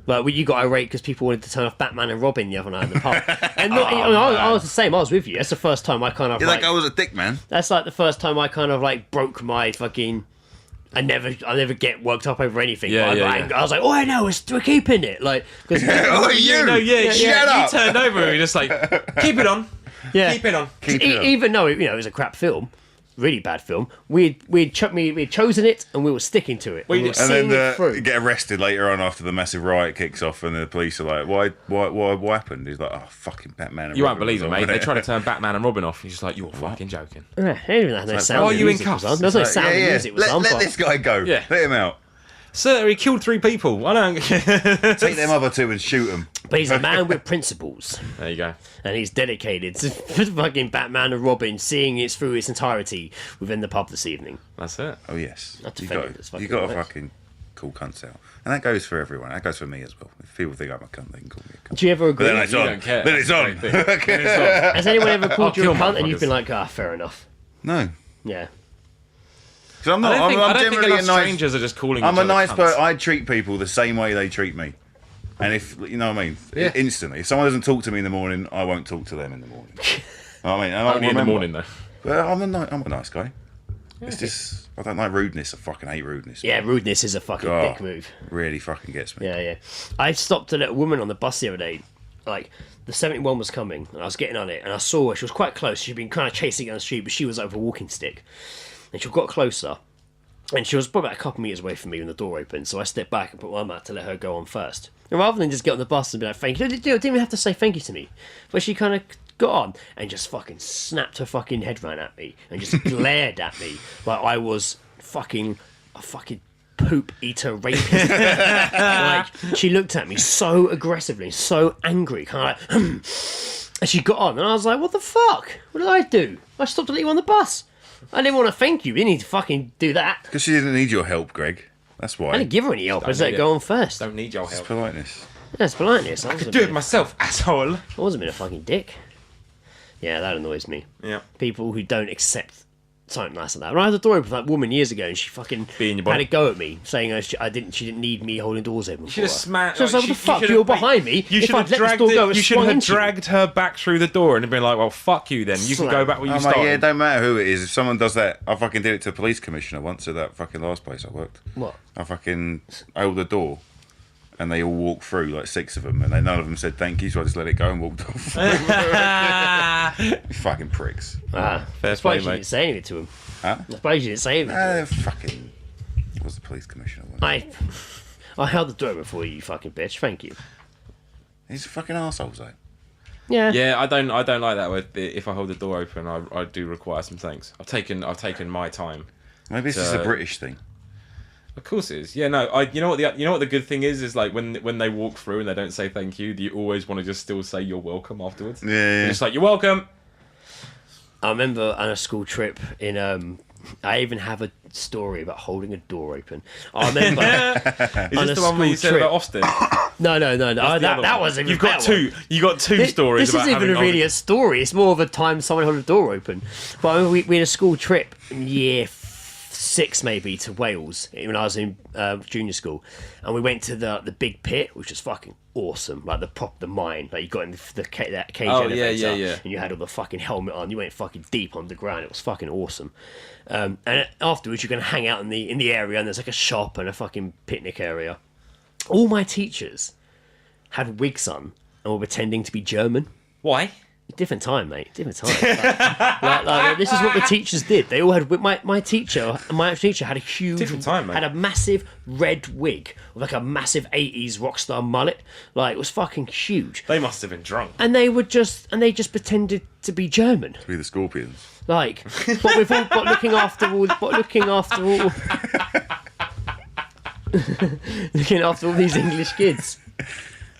Like, well, you got irate because people wanted to turn off Batman and Robin the other night in the pub. And not, I was the same. I was with you. That's the first time I kind of Yeah, like. that guy was a dick, man. That's like the first time I kind of like broke my fucking. I never get worked up over anything. Yeah, but yeah. I was like, oh, I know, we're keeping it. Like, because Oh, you! No, yeah, Shut up! You turned over and you're just like, keep it on. yeah, Keep it on. Keep it up. even though it was a crap film, really bad film, we'd chosen it and we were sticking to it. We were And seeing then it through. you get arrested later on after the massive riot kicks off, and the police are like, "What happened?" He's like, "Oh, fucking Batman." And You won't Robin believe was it, on mate. They there." try to turn Batman and Robin off. You're just like, you're fucking joking. Yeah, they didn't even have no sound. why are of you in music was cuffs? on. There was no Like, sound of music. Was on. Let but- this guy go. Yeah. Let him out. Sir, he killed 3 people. I don't. Take them other two and shoot them. But he's a man with principles. There you go. And he's dedicated to fucking Batman and Robin, seeing it through its entirety within the pub this evening. That's it. Oh yes, Not you defending got this you fucking got to works. fucking call cunts out, and that goes for everyone. That goes for me as well. If people think I'm a cunt, they can call me a cunt. Do you ever But agree? then it's You on. don't care. Then it's on. Great thing. Then it's on. Has anyone ever called I'll you a kill cunt and you've motherfuckers. been like, fair enough? No, Yeah. because I'm I not. don't think, I'm I don't think generally a enough nice. strangers are just calling I'm each a other nice cunts. person. I treat people the same way they treat me. And if you know what I mean, Yeah. instantly. If someone doesn't talk to me in the morning, I won't talk to them in the morning. I mean, I Only in the morning, though. But I'm a nice guy. It's just I don't like rudeness. I fucking hate rudeness. Yeah, rudeness is a fucking Oh, dick move. really fucking gets me. Yeah. I stopped a little woman on the bus the other day. Like, the 71 was coming, and I was getting on it, and I saw her. She was quite close. She'd been kind of chasing down the street, but she was over a walking stick. And she got closer, and she was probably about a couple metres away from me when the door opened, so I stepped back and put my arm out to let her go on first. And rather than just get on the bus and be like, thank you, didn't even have to say thank you to me. But she kind of got on and just fucking snapped her fucking head round at me and just glared at me like I was fucking a fucking poop eater rapist. Like, she looked at me so aggressively, so angry, kind of like, and she got on, and I was like, what the fuck? What did I do? I stopped to let you on the bus. I didn't want to thank you. You didn't need to fucking do that. Because she didn't need your help, Greg. That's why. I didn't give her any help. I just let need her go it. on first. Don't need your It's help. politeness. That's politeness. I Do it myself, asshole. wasn't being a fucking dick. Yeah, that annoys me. Yeah. People who don't accept something nice like that. When I had the door open for that woman years ago, and she fucking Being your had body. a go at me, saying she didn't need me holding doors open. should have smashed. So I was like, what the fuck? You were behind me. You If should I'd have let this dragged door go, it. it You should swung have into you. dragged her back through the door and been like, "Well, fuck you then. You can go back where you Oh, mate, started." yeah, it don't matter who it is. If someone does that, I fucking did it to a police commissioner once at that fucking last place I worked. What? I fucking held the door, and they all walked through, like 6 of them, and none of them said thank you, so I just let it go and walked off. Fucking pricks. Ah, Fair I suppose play, you mate. didn't say anything to him. Huh? I suppose you didn't say anything. To him. Fucking. It was the police commissioner. Wasn't it? I held the door open for you, you fucking bitch. Thank you. He's a fucking arsehole, though. Yeah. Yeah, I don't like that. If I hold the door open, I do require some thanks. I've taken my time. Maybe it's just a British thing. Of course it is. Yeah, no. You know what the good thing is like when they walk through and they don't say thank you, you always want to just still say you're welcome afterwards. Yeah, yeah. You're just like, you're welcome. I remember on a school trip in I even have a story about holding a door open. I remember Is on this a the one where you school said trip. about Austin? No. The other That one. was even You've got better one. two. You got two stories. This about isn't even having really a story. It's more of a time someone held a door open. But I remember we had a school trip in year 6 maybe to Wales when I was in junior school, and we went to the big pit, which was fucking awesome. Like the mine, like you got in that cage Oh, elevator, yeah. and you had all the fucking helmet on. You went fucking deep underground. It was fucking awesome. And afterwards, you're gonna hang out in the area, and there's like a shop and a fucking picnic area. All my teachers had wigs on and were pretending to be German. Why? Different time, mate. Different time. like, this is what the teachers did. They all had my teacher had a huge, Different time, mate. had a massive red wig with like a massive 80s rock star mullet. Like it was fucking huge. They must have been drunk. And they just pretended to be German. Be the Scorpions. Like, but looking after all, looking after all these English kids.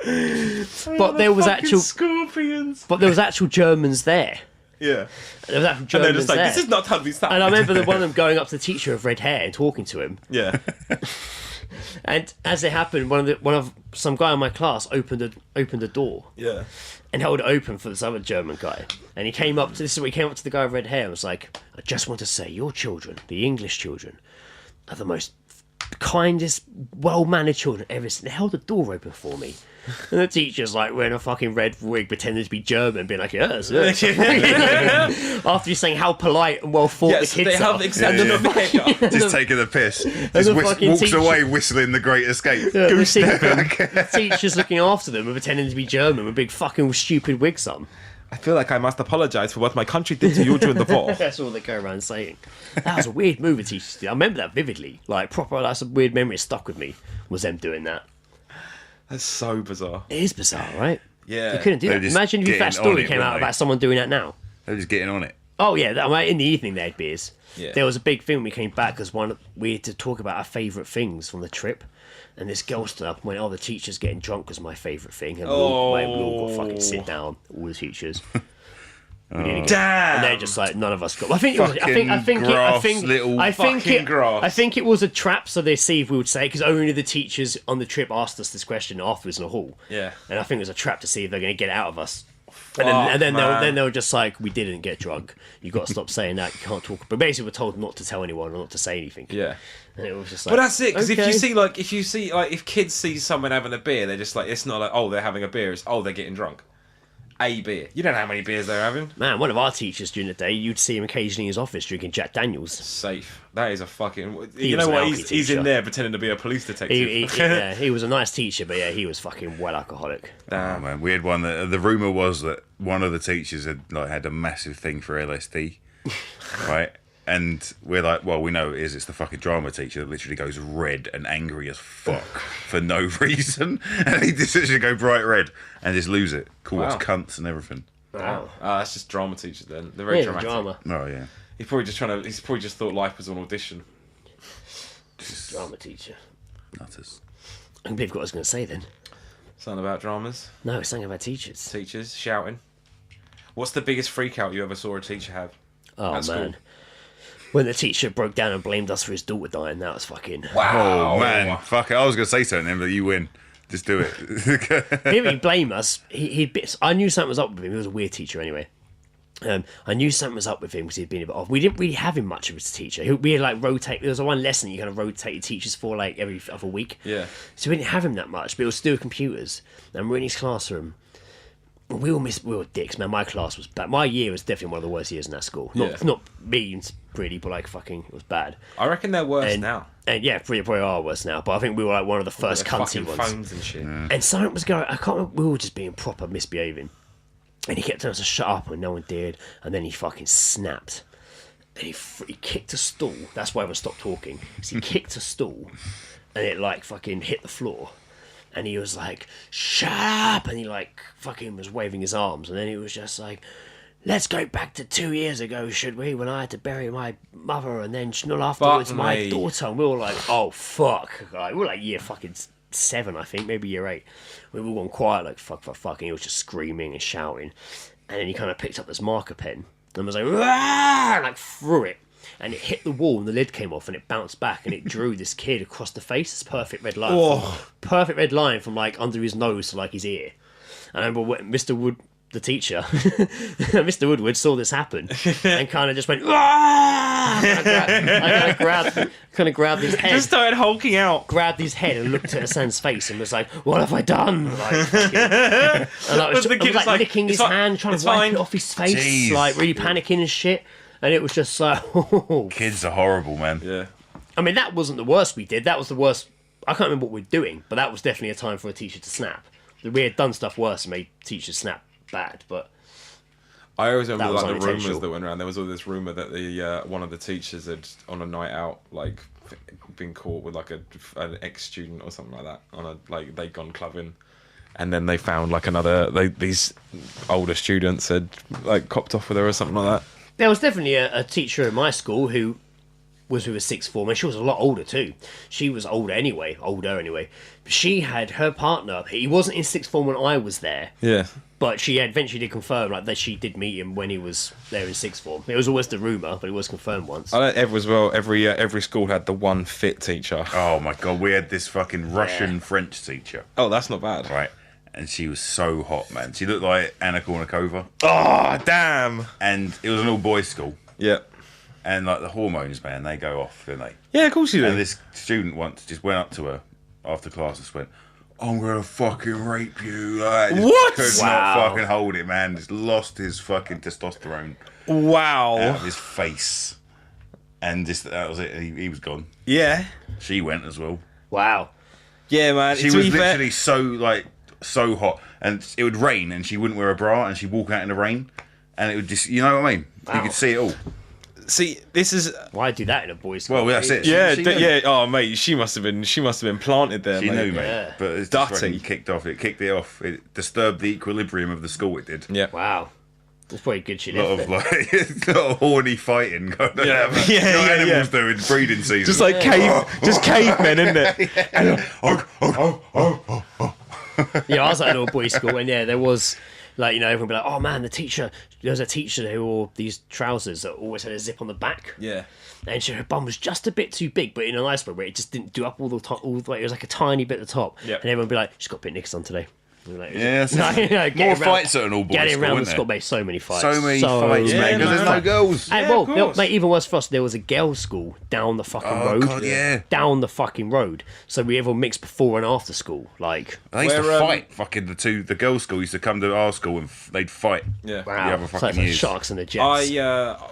But there was actual Scorpions. But there was actual Germans there. Yeah. There was actual And Germans they're just like, there. this is not how we start. And I remember one of them going up to the teacher of red hair and talking to him. Yeah. And as it happened, some guy in my class opened a door Yeah. and held it open for this other German guy. And he came up to the guy with red hair and was like, "I just want to say, your children, the English children, are the most kindest, well-mannered children ever seen." They held the door open for me. And the teacher's like wearing a fucking red wig, pretending to be German, being like, yes. After he's saying how polite and well thought the kids they have are. accepted Yeah, the fuck. Just taking the piss. Just the fucking walks teacher- away whistling The Great Escape. The teachers looking after them and pretending to be German with big fucking stupid wigs on. I feel like I must apologise for what my country did to you during the war. That's all they go around saying. That was a weird move the teachers did. I remember that vividly. Like, proper, that's a weird memory that stuck with me, was them doing that. That's so bizarre. It is bizarre, right? Yeah. You couldn't do They're that. just Imagine if that getting on story it, came weren't out they? about someone doing that now. They're just getting on it. Oh, yeah. In the evening, they had beers. Yeah. There was a big thing when we came back because we had to talk about our favourite things from the trip. And this girl stood up and went, "Oh, the teacher's getting drunk was my favourite thing." And we all got fucking sit down, all the teachers. We didn't get- Damn. And they're just like, none of us got. I think it was. grass. I think it was a trap, so they see if we would say because only the teachers on the trip asked us this question afterwards in the hall. Yeah. And I think it was a trap to see if they're going to get it out of us. And then they were just like, "We didn't get drunk. You got to stop saying that. You can't talk." But basically, we're told not to tell anyone or not to say anything. Yeah. And it was just like, But that's it, because okay. if if kids see someone having a beer, they're just like, it's not like, oh, they're having a beer, it's, oh, they're getting drunk. A beer. You don't know how many beers they're having. Man, one of our teachers during the day, you'd see him occasionally in his office drinking Jack Daniels. Safe. That is a fucking... He you was know an what? alky He's in teacher. there pretending to be a police detective. He was a nice teacher, but yeah, he was fucking well alcoholic. Oh, man. We had one that the rumour was that one of the teachers had a massive thing for LSD, right? And we're like, well, we know it is. It's the fucking drama teacher that literally goes red and angry as fuck for no reason. And he just literally go bright red and just lose it. Call us Wow. cunts and everything. Wow. That's just drama teachers then. They're very Yeah, dramatic. drama. Oh, yeah. He's probably just thought life was an audition. Drama teacher. Nutters. I can believe what I was going to say then. Something about dramas. No, it's something about teachers. Teachers shouting. What's the biggest freak out you ever saw a teacher have? Oh, At school. man. When the teacher broke down and blamed us for his daughter dying, that was fucking... Oh, man. Fuck it. I was going to say something then, but you win. Just do it. He didn't really blame us. I knew something was up with him. He was a weird teacher anyway. I knew something was up with him because he'd been a bit off. We didn't really have him much of a teacher. We had like rotate. There was one lesson you kind of rotate your teachers for like every other week. Yeah. So we didn't have him that much, but it was still computers. And we're in his classroom. We were dicks, man. My class was bad. My year was definitely one of the worst years in that school. Not mean, really, but like fucking, it was bad. I reckon they're worse now. And yeah, probably are worse now. But I think we were like one of the first cunty ones. Phones and shit. And something was going. I can't remember. We were just being proper misbehaving. And he kept telling us to shut up, and no one did. And then he fucking snapped. And he kicked a stool. That's why everyone stopped talking. So he kicked a stool, and it like fucking hit the floor. And he was like, shut up! And he like fucking was waving his arms. And then he was just like, let's go back to 2 years ago, should we? When I had to bury my mother, and then not afterwards my daughter. And we were like, oh fuck! Like, we were like year fucking 7, I think, maybe year 8. We were all gone quiet, like fuck, and he was just screaming and shouting. And then he kind of picked up this marker pen and was like, "Rah!" and like threw it. And it hit the wall, and the lid came off, and it bounced back, and it drew this kid across the face. This perfect red line, perfect red line from like under his nose to like his ear. And I remember when Mr. Wood, the teacher, Mr. Woodward, saw this happen and kind of just went, "Ah!" I kind of grabbed his head, Just started hulking out. grabbed his head, and looked at Hassan's face and was like, "What have I done?" Like, fucking, and I was like licking his hand, trying to wipe it off his face, Jeez. like really panicking and shit. And it was just like, Kids are horrible, man. Yeah. I mean, that wasn't the worst we did. That was the worst. I can't remember what we were doing, but that was definitely a time for a teacher to snap. We had done stuff worse and made teachers snap bad, but I always remember was like the unintentional. rumours that went around. There was all this rumour that the one of the teachers had on a night out like been caught with like an ex-student or something like that on a like they'd gone clubbing, and then they found like these older students had like copped off with her or something like that. there was definitely a teacher in my school who was with a sixth form, and she was a lot older too. She was older anyway. She had her partner. He wasn't in sixth form when I was there. Yeah. But she eventually did confirm like that she did meet him when he was there in sixth form. It was always the rumour, but it was confirmed once. Every school had the one fit teacher. Oh my god, we had this fucking Russian French teacher, Oh, that's not bad. right? And she was so hot, man. She looked like Anna Kournikova, Oh, damn. and it was an all-boys school. Yeah. And like the hormones, man, they go off, don't they? Yeah, of course you do. And this student once just went up to her after class and just went, "I'm gonna fucking rape you." Like, just What? Could not fucking hold it, man. Just lost his fucking testosterone Wow. out of his face, and just that was it. He was gone. Yeah. She went as well. Wow. Yeah, man. She was literally so hot, and it would rain, and she wouldn't wear a bra, and she'd walk out in the rain, and it would just, you know what I mean? You Wow. could see it all. See, this is. Why do that in a boys' school? Well, that's it. Yeah, She knew. yeah. Oh, mate, she must have been planted there. She mate. knew, mate. Yeah. But it's Dirty. just fucking kicked off. It kicked it off. It disturbed the equilibrium of the school. It did. Yeah. Wow. That's probably good she A lot left of it. like, a lot of horny fighting going on. Yeah, What yeah, animals do in breeding season. Just like cavemen, isn't it? Yeah, I was at an all-boys school, and yeah, there was, like, you know, everyone would be like, oh man, there was a teacher who wore these trousers that always had a zip on the back. Yeah. And her bum was just a bit too big, but in a nice way, where it just didn't do up all the way. It was like a tiny bit at the top. Yeah. And everyone would be like, she's got a bit of knickers on today. And we're like, Yeah, no, more getting fights at an all-boys Getting school, around the isn't school, there? mate, so many fights. So many fights, Yeah, man, because there's no man. girls. And, Yeah, well, of course. mate, even worse for us, there was a girls' school down the fucking Oh, road. God, yeah. Down the fucking road. So we everyone mixed before and after school. Like, They used to Where, fight. Fucking the girls' school used to come to our school and they'd fight. Yeah. wow. other It's like fucking the years. Sharks and the Jets.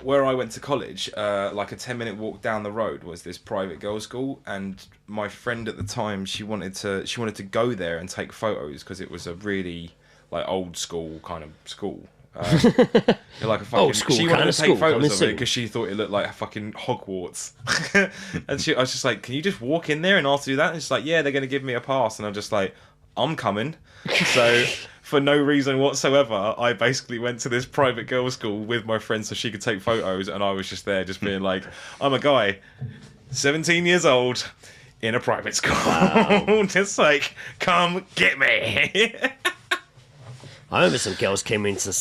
Where I went to college, like a 10-minute walk down the road was this private girls' school, and my friend at the time, she wanted to go there and take photos because it was a really like old school kind of school. Like a fucking, Old school she kind wanted of to take school, photos I'm of it assuming. because she thought it looked like a fucking Hogwarts. And I was just like, can you just walk in there and ask to do that? And she's like, yeah, they're going to give me a pass. And I'm just like, I'm coming. So for no reason whatsoever, I basically went to this private girls' school with my friend so she could take photos, and I was just there just being like, I'm a guy, 17 years old, in a private school. Wow. Just like, come get me. I remember some girls came into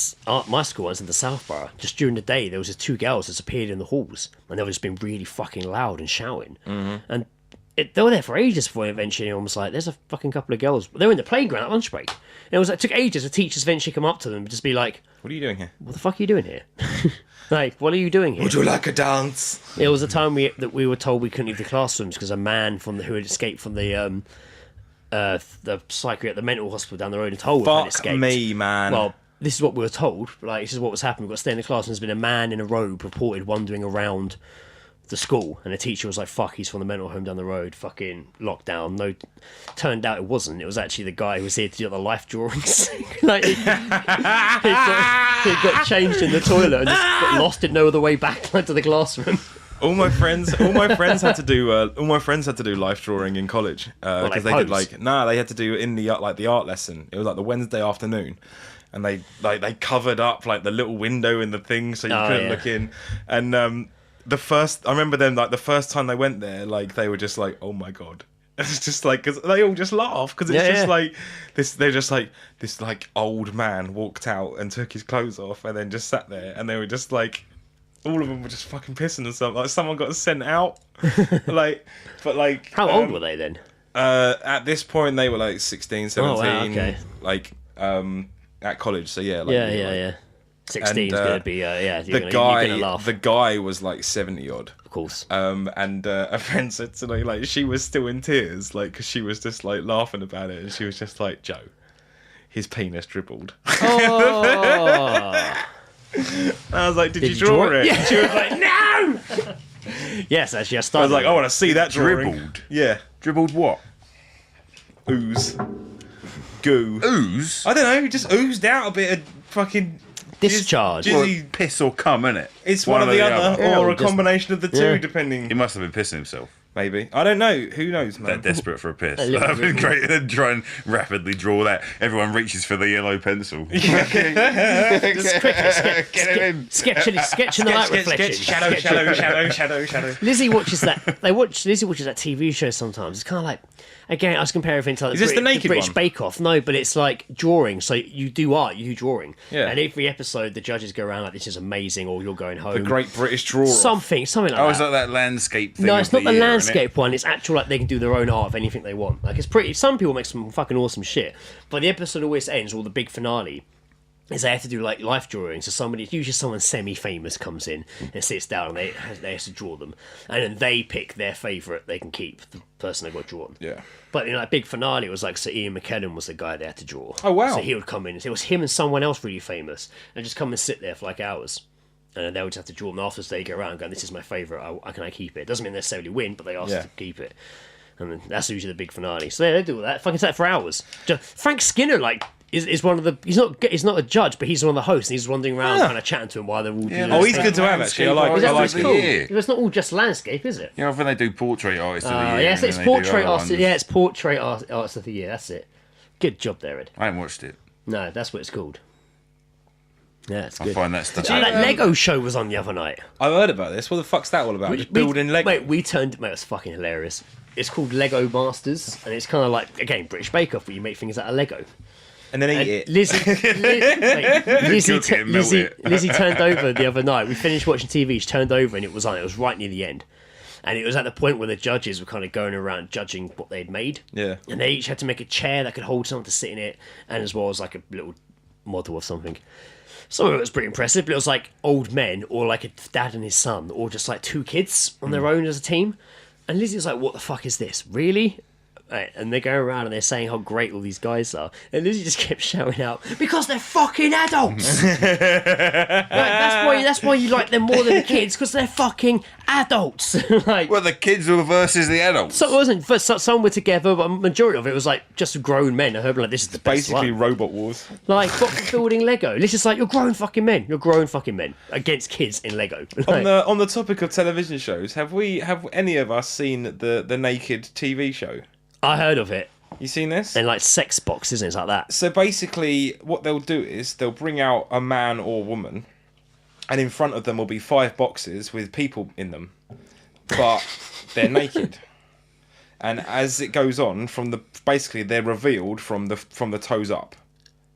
my school once in the Southborough. Just during the day, there was just 2 girls that appeared in the halls, and they were just being really fucking loud and shouting. Mm-hmm. And they were there for ages before eventually anyone was like, there's a fucking couple of girls. They were in the playground at lunch break. And it was like, it took ages for teachers eventually come up to them and just be like, What are you doing here? what the fuck are you doing here? Like, what are you doing here? Would you like a dance? It was a time that we were told we couldn't leave the classrooms because a man who had escaped from the psychiatry at the mental hospital down the road and told had Fuck escaped. me, man. Well, this is what we were told. Like, this is what was happening. We've got to stay in the class, and there's been a man in a robe reported wandering around the school, and the teacher was like, "Fuck, he's from the mental home down the road. Fucking lockdown." No, turned out it wasn't. It was actually the guy who was here to do the life drawings. Like, he got changed in the toilet and just got lost and no other way back to the classroom. All my friends had to do life drawing in college because they pose? they had to do it in the art lesson. It was like the Wednesday afternoon, and they covered up like the little window in the thing so you couldn't look in. And I remember them like the first time they went there, like they were just like, oh my god. It's just like, because they all just laugh because it's just like this. They're just like this like old man walked out and took his clothes off and then just sat there, and they were just like. All of them were just fucking pissing themselves. Like someone got sent out. How old were they then? At this point, they were like 16, 17. Oh, wow, okay. Like at college. So yeah. Like, Yeah. 16 is going to be you're gonna laugh. The guy was like 70 odd. Of course. And a friend said to me like she was still in tears, like because she was just like laughing about it, and she was just like, Joe, his penis dribbled. Oh. I was like, did you draw it? Yeah. She was like, no! Yes, actually, I started. I was like, I want to see that drawing. Dribbled? Yeah. Dribbled what? Ooze. Goo. Ooze? I don't know, just oozed out a bit of fucking... Discharge. Jizzy. Well, piss or cum, innit? It's one or the other, Yeah, or a just- combination of the two, yeah. depending... He must have been pissing himself. Maybe. I don't know. Who knows, man? That desperate for a piss. A little That'd been bit. great. Then try and rapidly draw that. Everyone reaches for the yellow pencil. Just quickly, sketching the light reflection. Shadow. Lizzie watches that TV show sometimes. It's kind of like, again, I was comparing everything to like Is this the naked British one? Bake Off. No, but it's like drawing. So you do art, you do drawing. Yeah. And every episode, the judges go around like, this is amazing, or you're going home. The Great British Draw. Something like Oh, that. is that that landscape thing? No, of it's not the year, innit? landscape one. It's actual, like, they can do their own art of anything they want. Like, it's pretty... Some people make some fucking awesome shit. But the episode always ends, or the big finale, is they have to do, like, life drawings. So usually someone semi-famous comes in and sits down and they have to draw them. And then they pick their favourite they can keep, the person they got drawn. Yeah. But in that big finale, it was like, so Ian McKellen was the guy they had to draw. Oh, wow. So he would come in, and it was him and someone else really famous, and just come and sit there for, like, hours. And then they would just have to draw them after, so they go around going, this is my favourite, can I keep it? Doesn't mean they necessarily win, but they ask to keep it. And then that's usually the big finale. So yeah, they do all that. Fucking sat for hours. Frank Skinner, like, is one of the... He's not a judge, but he's one of the hosts, and he's wandering around kind of chatting to him while they're all doing Oh, he's their good to thing. have, actually. I like Is that it. what's cool? It's not all just landscape, is it? You know, when they do portrait artist of the year. Yes, and it's then they do portrait other artist. ones. Yeah, it's portrait artist of the year. That's it. Good job there, Ed. I haven't watched it. No, that's what it's called. Yeah, it's I good. find that stuff. That Lego show was on the other night. I've heard about this. What the fuck's that all about? Just building Lego. Mate, it's fucking hilarious. It's called Lego Masters, and it's kind of like, again, British Bake Off, where you make things out of Lego. And then eat And it. Lizzie Cook it and melt it. Lizzie turned over the other night. We finished watching TV. She turned over, and it was on. It was right near the end, and it was at the point where the judges were kind of going around judging what they'd made. Yeah. And they each had to make a chair that could hold someone to sit in it, and as well as like a little model of something. Some of it was pretty impressive, but it was like old men, or like a dad and his son, or just like two kids on their own as a team. And Lizzie was like, "What the fuck is this? Really?" Right, and they're going around and they're saying how great all these guys are. And Lizzie just kept shouting out, because they're fucking adults! That's why you like them more than the kids, because they're fucking adults! Like, Well, the kids were versus the adults. so it wasn't, some were together, but a majority of it was like just grown men. I heard like, this is the best Basically, one. Robot Wars. Like, for building Lego. It's just like, you're grown fucking men. You're grown fucking men against kids in Lego. Like, On the topic of television shows, have any of us seen the Naked TV show? I heard of it. You seen this? And like sex boxes and it's like that. So basically, what they'll do is they'll bring out a man or woman, and in front of them will be 5 boxes with people in them, but they're naked. And as it goes on, basically they're revealed from the toes up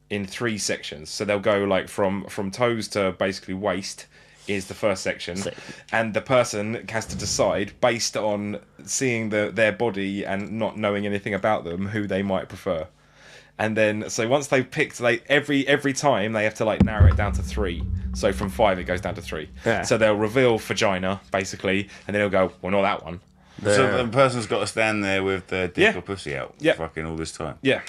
in 3 sections. So they'll go like from toes to basically waist is the first section, and the person has to decide based on seeing their body and not knowing anything about them who they might prefer. And then, so once they've picked, every time they have to narrow it down to 3. So from 5 it goes down to 3. Yeah. So they'll reveal vagina basically, and then they'll go, well, not that one. So the person's got to stand there with their dick or pussy out, fucking all this time. Yeah.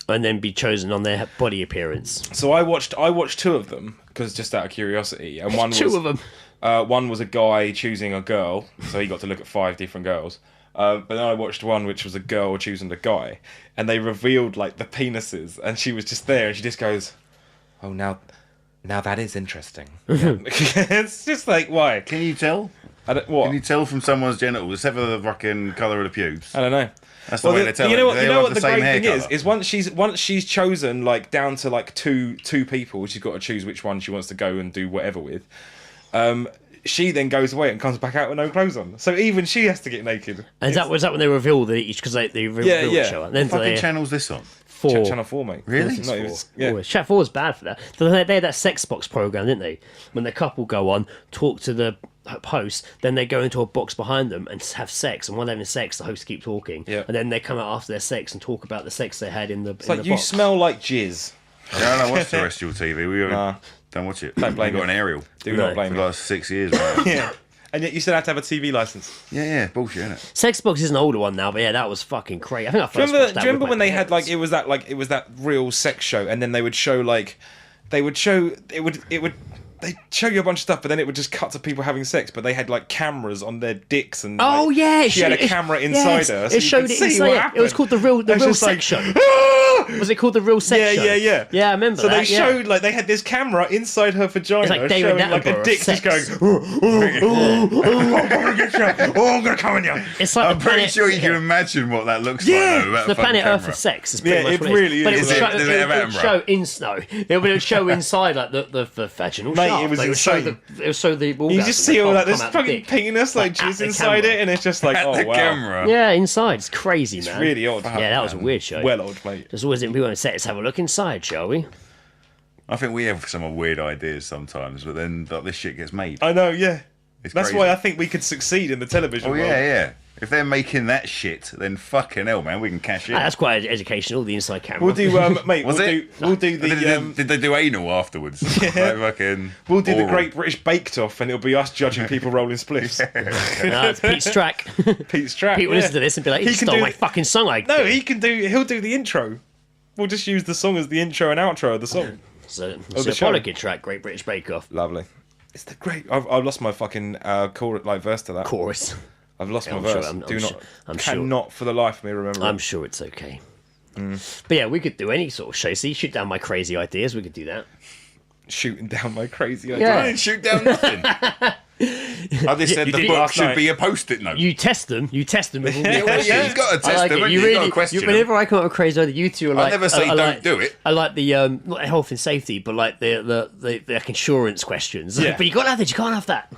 And then be chosen on their body appearance. So I watched 2 of them because just out of curiosity, and one was 2 of them. One was a guy choosing a girl, so he got to look at 5 different girls. But then I watched one which was a girl choosing a guy, and they revealed the penises, and she was just there, and she just goes, "Oh, now that is interesting." It's just why? Can you tell? What? Can you tell from someone's genitals, except for the fucking colour of the pubes? I don't know. That's the way they tell. You know what? They You know have what the same great thing hair is once she's chosen down to two people, she's got to choose which one she wants to go and do whatever with. She then goes away and comes back out with no clothes on. So even she has to get naked. And was that when they revealed that each, because they revealed the show? And then What fucking channel's this on? 4. Channel 4, mate. Really? No, it was, yeah. Chat 4 was bad for that. So they had that sex box program, didn't they? When the couple go on, talk to the host, then they go into a box behind them and have sex. And while they're having sex, the host keep talking. Yeah. And then they come out after their sex and talk about the sex they had in the It's like, the you box. smell like jizz. I don't watch terrestrial TV. We don't watch it. Don't blame We got me. an aerial Do No. not blame for me. the last 6 years. Man. Yeah. And yet you still have to have a TV license. Yeah, bullshit, innit? Sex box is an older one now, but yeah, that was fucking crazy. I think I Do you first remember, watched that do you remember with when my they had parents. it was that real sex show, and then they would show they'd show you a bunch of stuff, but then it would just cut to people having sex, but they had cameras on their dicks and Oh yeah, she had a camera inside her, so it showed you it could see inside. what Yeah. happened. It was called the real just sex show. "Ah!" Was it called the real sex show? Yeah. Yeah, I remember So that. they showed they had this camera inside her vagina, It's like David showing a Attenborough dick of just sex. going, I'm gonna get you, I'm gonna come in you. It's like I'm the pretty planet, sure you can imagine what that looks Yeah. like. Though, without the a fucking planet Earth camera. of sex. Is pretty Yeah, much it what really is. But is. it would show, Does it have it would show Attenborough? it would show inside the vaginal Mate, shaft. it was It would show insane. it would show the You orgasm just see all that this come out the fucking dick. penis Like, jizz at the inside camera. it, and it's just like, At oh the wow, camera. Yeah, inside. It's crazy, man. it's really odd. Yeah, that was a weird show. Well odd, mate. There's always people on set. Let's have a look inside, shall we? I think we have some weird ideas sometimes, but then this shit gets made. I know, yeah. It's That's crazy. why I think we could succeed in the television Oh world. yeah. If they're making that shit, then fucking hell, man, we can cash in. That's quite educational. The inside camera. We'll do, mate. Was it? We'll do the. Did they do anal afterwards? Like fucking We'll do the oral. Great British Bake Off, and it'll be us judging people rolling spliffs. It's Pete's track. Pete's track. People yeah. listen to this and be like, he He can stole do my the- fucking song. No, he'll do the intro. We'll just use the song as the intro and outro of the song. So, the it's a show. Pollock track, Great British Bake Off. Lovely. It's the great. I've lost my fucking verse to that. Chorus. I've lost my I'm sure- verse. I'm Do sure- not. I'm sure. cannot for the life of me remember. I'm it. sure it's okay. But yeah, we could do any sort of show. See, shoot down my crazy ideas. We could do that. Shooting down my crazy Yeah. idea. I didn't shoot down nothing. I just said you the did book last should night. be a post-it note. You test them. You test them. With all the yeah, questions. you've got to I test like them. it. haven't You You've got really. to question them. Whenever I come up with a crazy idea, you two are like. never say I don't like, do it. I like the not health and safety, but like the insurance questions. Yeah. But you got to have that. You can't have that.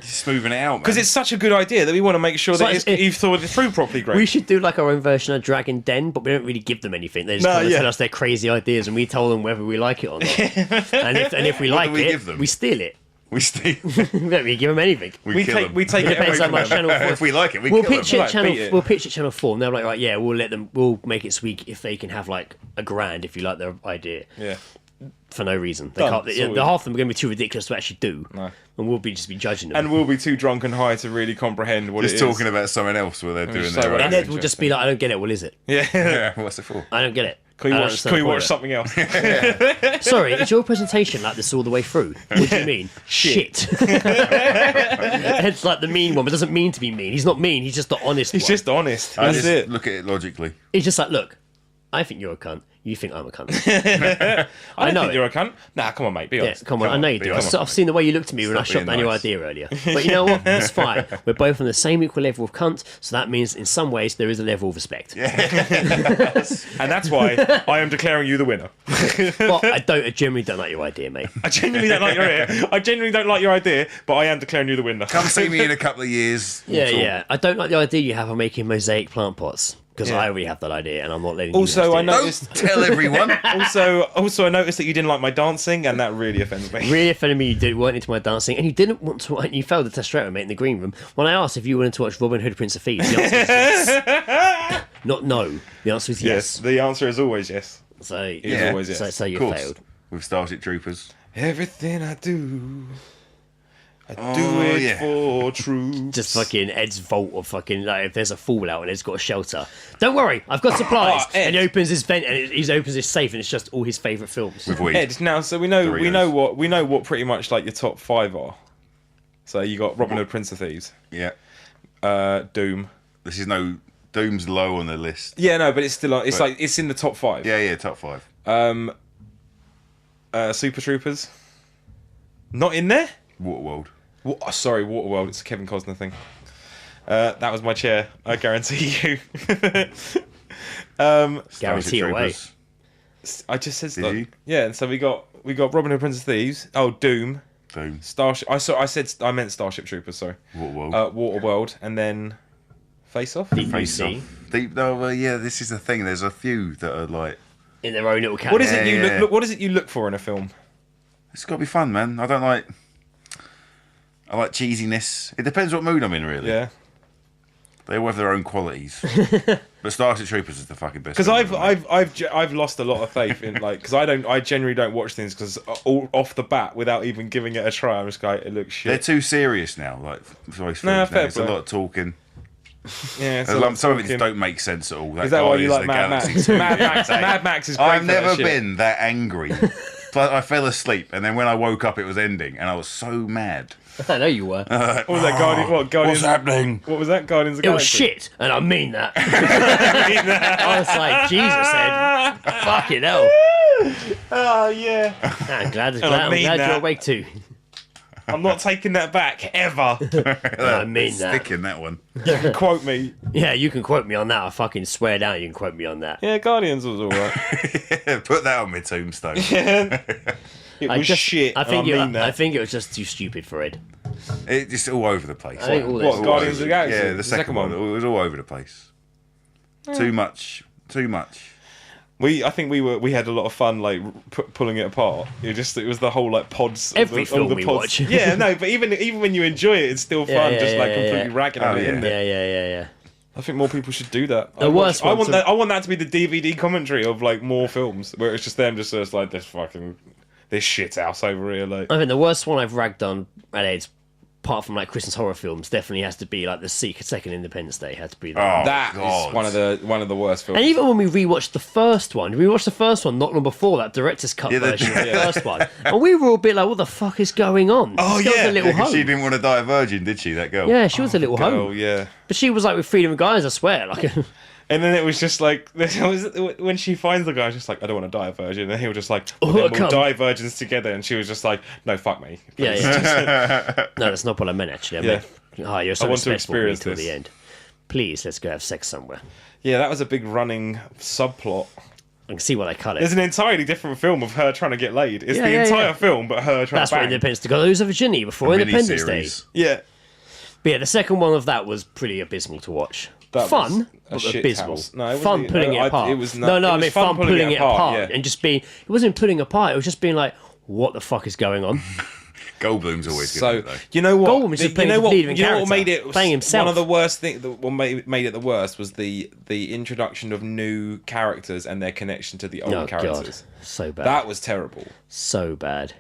Just smoothing it out, man. Because it's such a good idea that we want to make sure that like it's- you've thought it through properly, Greg. We should do like our own version of Dragon Den, but we don't really give them anything. They just No, come and yeah. tell us their crazy ideas, and we tell them whether we like it or not. and if we What like do we it, give them? we steal it. we still We don't really give them anything. we kill take them. we take It it depends away how from much them. channel 4. if we like it, we We'll kill pitch them. it Right, channel. beat it. We'll pitch it channel 4. And they're like, yeah, we'll let them. We'll make it so if they can have like $1,000 if you like their idea Yeah. for no reason. They Done. can't. Sorted. The half of them are going to be too ridiculous to actually do, No. and we'll just be judging them. And we'll be too drunk and high to really comprehend what Just it is. talking about something else where they're doing just say their what own. And then we'll just be like, I don't get it. What is it? Yeah. Yeah, what's it for? I don't get it. Can we I don't watch? understand Can we the point watch of something else? it. Sorry, is your presentation like this all the way through? What do you mean? Shit. It's like the mean one, but doesn't mean to be mean. He's not mean. He's just the honest He's one. just honest. I That's just it. look at it logically. He's just like, look, I think you're a cunt. You think I'm a cunt. I don't know think it. you're a cunt. Nah, come on, mate. Be Yeah, honest. come on, I know you be do. honest. I've seen the way you looked at me when I Stop shot being down your nice. idea earlier. But you know what? It's fine. We're both on the same equal level of cunt, so that means in some ways there is a level of respect. And that's why I am declaring you the winner. But I genuinely don't like your idea, mate. I genuinely don't like your idea. I genuinely don't like your idea, but I am declaring you the winner. Come see me in a couple of years. We'll Yeah, talk. yeah. I don't like the idea you have of making mosaic plant pots. because I already have that idea, and I'm not letting Also, you I know. noticed. Tell everyone. Also, I noticed that you didn't like my dancing, and that really offends me. Really offended me. You weren't into my dancing, and you didn't want to. You failed the test straight away, mate, in the green room. When I asked if you wanted to watch Robin Hood, Prince of Thieves, the answer was yes. Not no. The answer was yes. The answer is always yes. So Yeah. always yes. So you Of course. failed. With Starship Troopers. Everything I do, I do Oh, it yeah. for truth. Just fucking Ed's vault of fucking, like, if there's a fallout and Ed's got a shelter. Don't worry, I've got supplies. Oh, Ed. And he opens his vent and he opens his safe and it's just all his favourite films. With weed. Ed. Now, so we know Doritos. what pretty much like your top 5 are. So you got Robin Hood, Prince of Thieves, Yeah. Doom. This is no... Doom's low on the list. Yeah, no, but it's still it's But- like it's in the top 5. Yeah, top 5. Super Troopers, not in there. Waterworld. Sorry, Waterworld. It's a Kevin Costner thing. That was my chair. I guarantee you. Guarantee away. I just said Did that. you? Yeah, and so we got Robin Hood, Prince of Thieves. Oh, Doom, Doom. Starship. I meant Starship Troopers. Sorry. Waterworld. Waterworld, and then Face Off. Deep Blue Face Sea. Off. Deep... No, well, yeah, this is the thing. There's a few that are like... In their own little category. What is it you Yeah. look? What is it you look for in a film? It's got to be fun, man. I like cheesiness. It depends what mood I'm in, really. Yeah. They all have their own qualities. But Starship Troopers is the fucking best. Because film ever. I've lost a lot of faith in because I generally don't watch things because off the bat without even giving it a try I'm just like it looks shit. They're too serious now. Like for most films Nah, now. fair It's a play. lot of talking. Yeah, it's Some a lot of it talking. just don't make sense at all. Is that why you like Mad Max? Mad Max is great. I've for that never shit. been that angry. But I fell asleep, and then when I woke up, it was ending, and I was so mad. I know you were. What was that Guardians? What's happening? What was that? Guardians of the It was Galaxy? shit, and I mean that. I was like, Jesus, Ed. Fucking hell. Oh yeah. I'm glad I mean you're that. awake too. I'm not taking that back ever. I mean that. Stick in that one. Quote me. Yeah, you can quote me on that. I fucking swear down you can quote me on that. Yeah, Guardians was alright. Put that on my tombstone. It was shit. I think and I mean that. I think it was just too stupid for Ed. It's just all over the place. I think all What, this- All Guardians of over- the Galaxy? Yeah, the second one. It was all over the place. Too much. I think we had a lot of fun like pulling it apart. It was the whole like pods. Every all film the we pods. watch. Yeah, no, but even when you enjoy it, it's still fun. Yeah, just yeah, like yeah, completely yeah. ragging on Oh, it, yeah. isn't it? Yeah. I think more people should do that. The worst I one want to- that. I want that to be the DVD commentary of like more films where it's just them just like this shit house over here. Like I think the worst one I've ragged on at Ed's, apart from like Christmas horror films, definitely has to be like the second Independence Day. Had to be that. Oh, that God. is one of the worst films. And even when we rewatched the first one, not long before that director's cut Yeah, version of the first one, and we were all a bit like, "What the fuck is going on?" Oh, This girl's yeah. a little Because hoe. she didn't want to die a virgin, did she? That girl. Yeah, she was a little hoe. Oh yeah. But she was like with Freedom of Guys, I swear. Like, And then it was just like when she finds the guy, she's like, I don't want to die a virgin, and he was just like, well, then come. we'll die virgins together, and she was just like, no, fuck me. yeah, please." yeah. No, that's not what I meant actually. Yeah. Oh, you're so I want to respectful of me experience till this. the end. Please, let's go have sex somewhere. Yeah, that was a big running subplot. I can see why they cut it. There's an entirely different film of her trying to get laid. It's Yeah, the yeah, entire yeah. film, but her trying That's to what bang. Independence Day. Got to lose a virginity before Independence Day. Miniseries. Yeah. But yeah, the second one of that was pretty abysmal to watch. That was Fun, a but shit abysmal. house. No, it Fun wasn't- pulling no, it apart. it was not- no, it I was mean fun fun pulling pulling it it apart apart, yeah. and just being. It wasn't pulling apart. It was just being like, what the fuck is going on? Goldblum's always good. So at it, though. you know what? Goldblum is just playing you know the what? leading You know what character, made it playing himself. One of the worst things. What made it the worst was the introduction of new characters and their connection to the old Oh god, characters. so bad. That was terrible. so bad.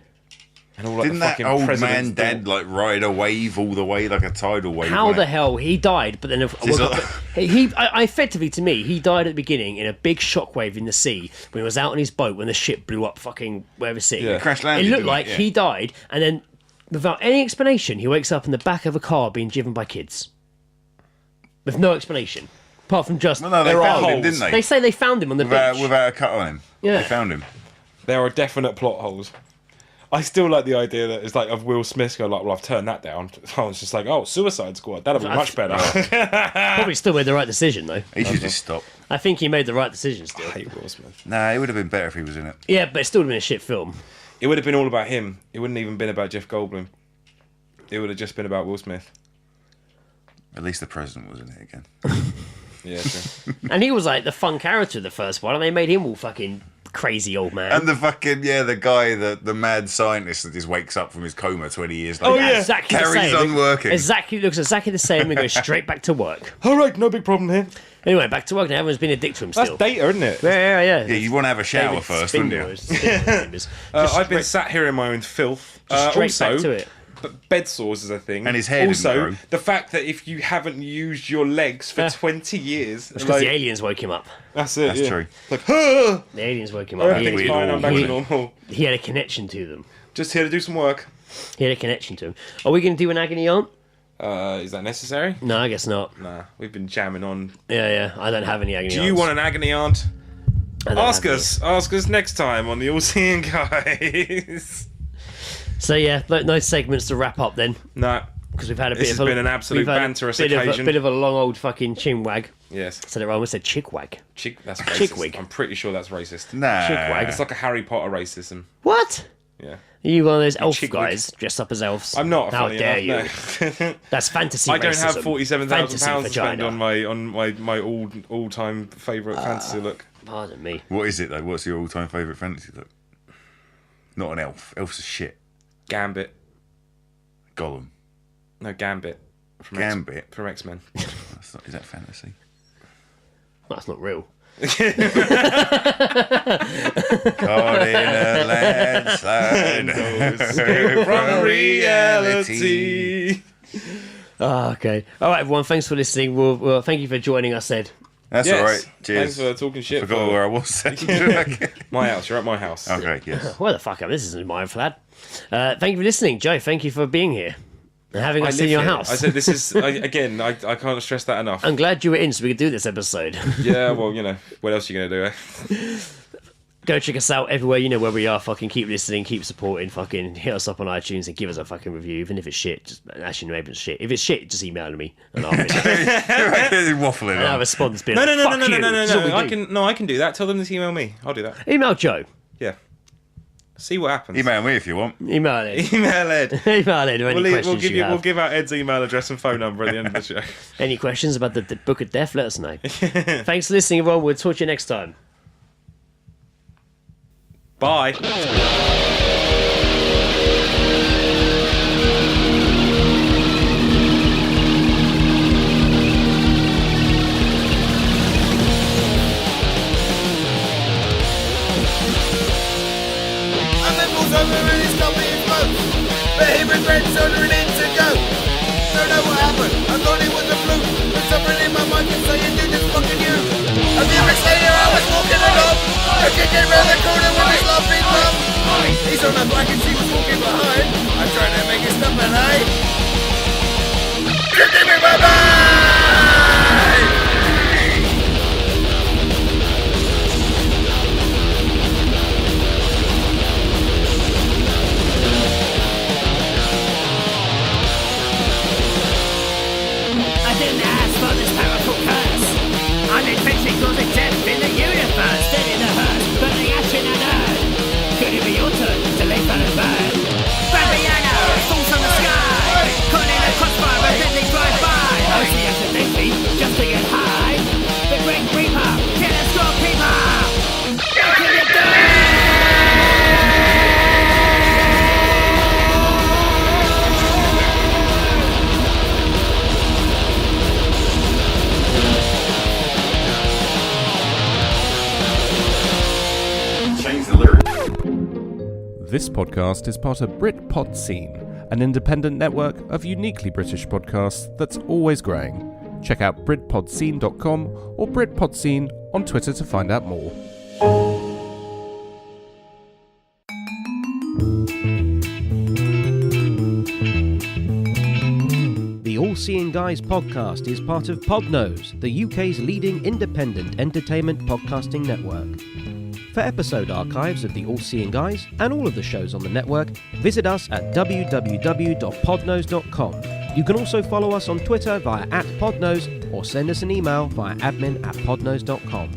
And all like Didn't the that fucking old president's man dad like ride a wave all the way like a tidal wave? How on the it? hell he died? But then I effectively to me he died at the beginning in a big shockwave in the sea when he was out on his boat when the ship blew up fucking wherever sea. Yeah. Crash landed, It looked didn't like it? Yeah. he died, and then without any explanation, he wakes up in the back of a car being driven by kids with no explanation apart from just Well, no, they There are found him, holes. didn't they? they say they found him on the beach. Without a cut on him. Yeah. They found him. There are definite plot holes. I still like the idea that it's like of Will Smith go like, well, I've turned that down. I was just like, oh, Suicide Squad, that'll be much better. Probably still made the right decision though. He should just stop. I think he made the right decision still. I hate Will Smith. Nah, it would have been better if he was in it. Yeah, but it still would have been a shit film. It would have been all about him. It wouldn't even been about Jeff Goldblum. It would have just been about Will Smith. At least the president was in it again. Yeah, true. And he was like the fun character of the first one, and they made him all fucking crazy old man. And the fucking the guy, the mad scientist that just wakes up from his coma 20 years later. Oh yeah, exactly the Carries same. on working. Exactly, looks exactly the same and goes straight back to work. All right, no big problem here. Anyway, back to work now. Everyone's been a dick to him That's still. data, isn't it? Yeah. Yeah, you want to have a shower David first, Spindler wouldn't you? is- Spindler is- I've been just sat here in my own filth. straight Also, back to it. but bed sores is a thing. And his hair didn't Also, grow. the fact that if you haven't used your legs for 20 years, Because like, the aliens woke him up. that's it. That's yeah. true. Like, huh! The aliens woke him up. Everything's we'd fine. all I'm back to win. normal. He had a connection to them. Just here to do some work. He had a connection to them. Are we going to do an agony aunt? Is that necessary? No, I guess not. Nah, we've been jamming on. Yeah. I don't have any agony Do aunts. you want an agony aunt? I don't Ask have us. Ask us next time on the All Seeing Guys. any. So yeah, no segments to wrap up then, No. because we've had a This bit has of a, been an absolute we've had banterous a occasion. bit of a long old fucking chinwag. Yes. Said it wrong. I said chickwag. That's racist. Chickwig. I'm pretty sure that's racist. Nah. Chickwag. It's like a Harry Potter racism. What? Yeah. Are you one of those elf chickwig. guys dressed up as elves? I'm not. How funny dare enough, you? no. That's fantasy. I don't have racism. £47,000 Fantasy to spend vagina. on my all time favourite fantasy look. Pardon me. What is it though? What's your all-time favourite fantasy look? Not an elf. Elf's a shit. Gambit. Gollum. No, Gambit. Gambit. From X-Men. Is that fantasy? That's not real. Caught in a landslide. Escape from reality. Oh, okay. All right, everyone. Thanks for listening. Well, thank you for joining us, Ed. That's Yes. all right. Cheers. Thanks for talking shit. Forgot where I was. Okay. My house. You're at my house. Yes. Where the fuck am I? This isn't my flat. Thank you for listening, Joe. Thank you for being here and having us in live your here. house. I said this is again. I can't stress that enough. I'm glad you were in so we could do this episode. Yeah, well, what else are you gonna do? Go check us out everywhere. You know where we are. Fucking keep listening, keep supporting. Fucking hit us up on iTunes and give us a fucking review. Even if it's shit, just actually maybe it's shit. If it's shit, just email me and I'll Waffling and I'll on. respond. No. Fuck you. This is what we do. I can do that. Tell them to email me. I'll do that. Email Joe. Yeah. See what happens. Email me if you want. Email Ed. Email Ed. Email Ed. Any questions you have. We'll give out Ed's email address and phone number at the end of the show. Any questions about the Book of Death? Let us know. Thanks for listening, everyone. We'll talk to you next time. Bye. Over and he's got me in both. But he regrets ordering in to go. Don't know what happened, I thought it was a fluke. But something in my mind kept saying, dude, it's fucking you. A few minutes later I was walking along. A kid came round the corner with his laughing mum. He's on her back and she was walking behind. I'm trying to make it stop and hey. Just give me my mind! I'm infected causing death in the universe. Dead in the hearse, burning ash in an urn. Could it be your turn to live and burn? Fabiano falls from the sky. Caught in a crossfire as deadly drive by. Mostly accidentally, just to get high. The Great Reaper, killer scorekeeper. Making it die! This podcast is part of Britpod Scene, an independent network of uniquely British podcasts that's always growing. Check out BritpodScene.com or Britpod Scene on Twitter to find out more. The All Seeing Guys podcast is part of Podnose, the UK's leading independent entertainment podcasting network. For episode archives of the All Seeing Guys and all of the shows on the network, visit us at www.podnose.com. You can also follow us on Twitter via @podnose or send us an email via admin@podnose.com.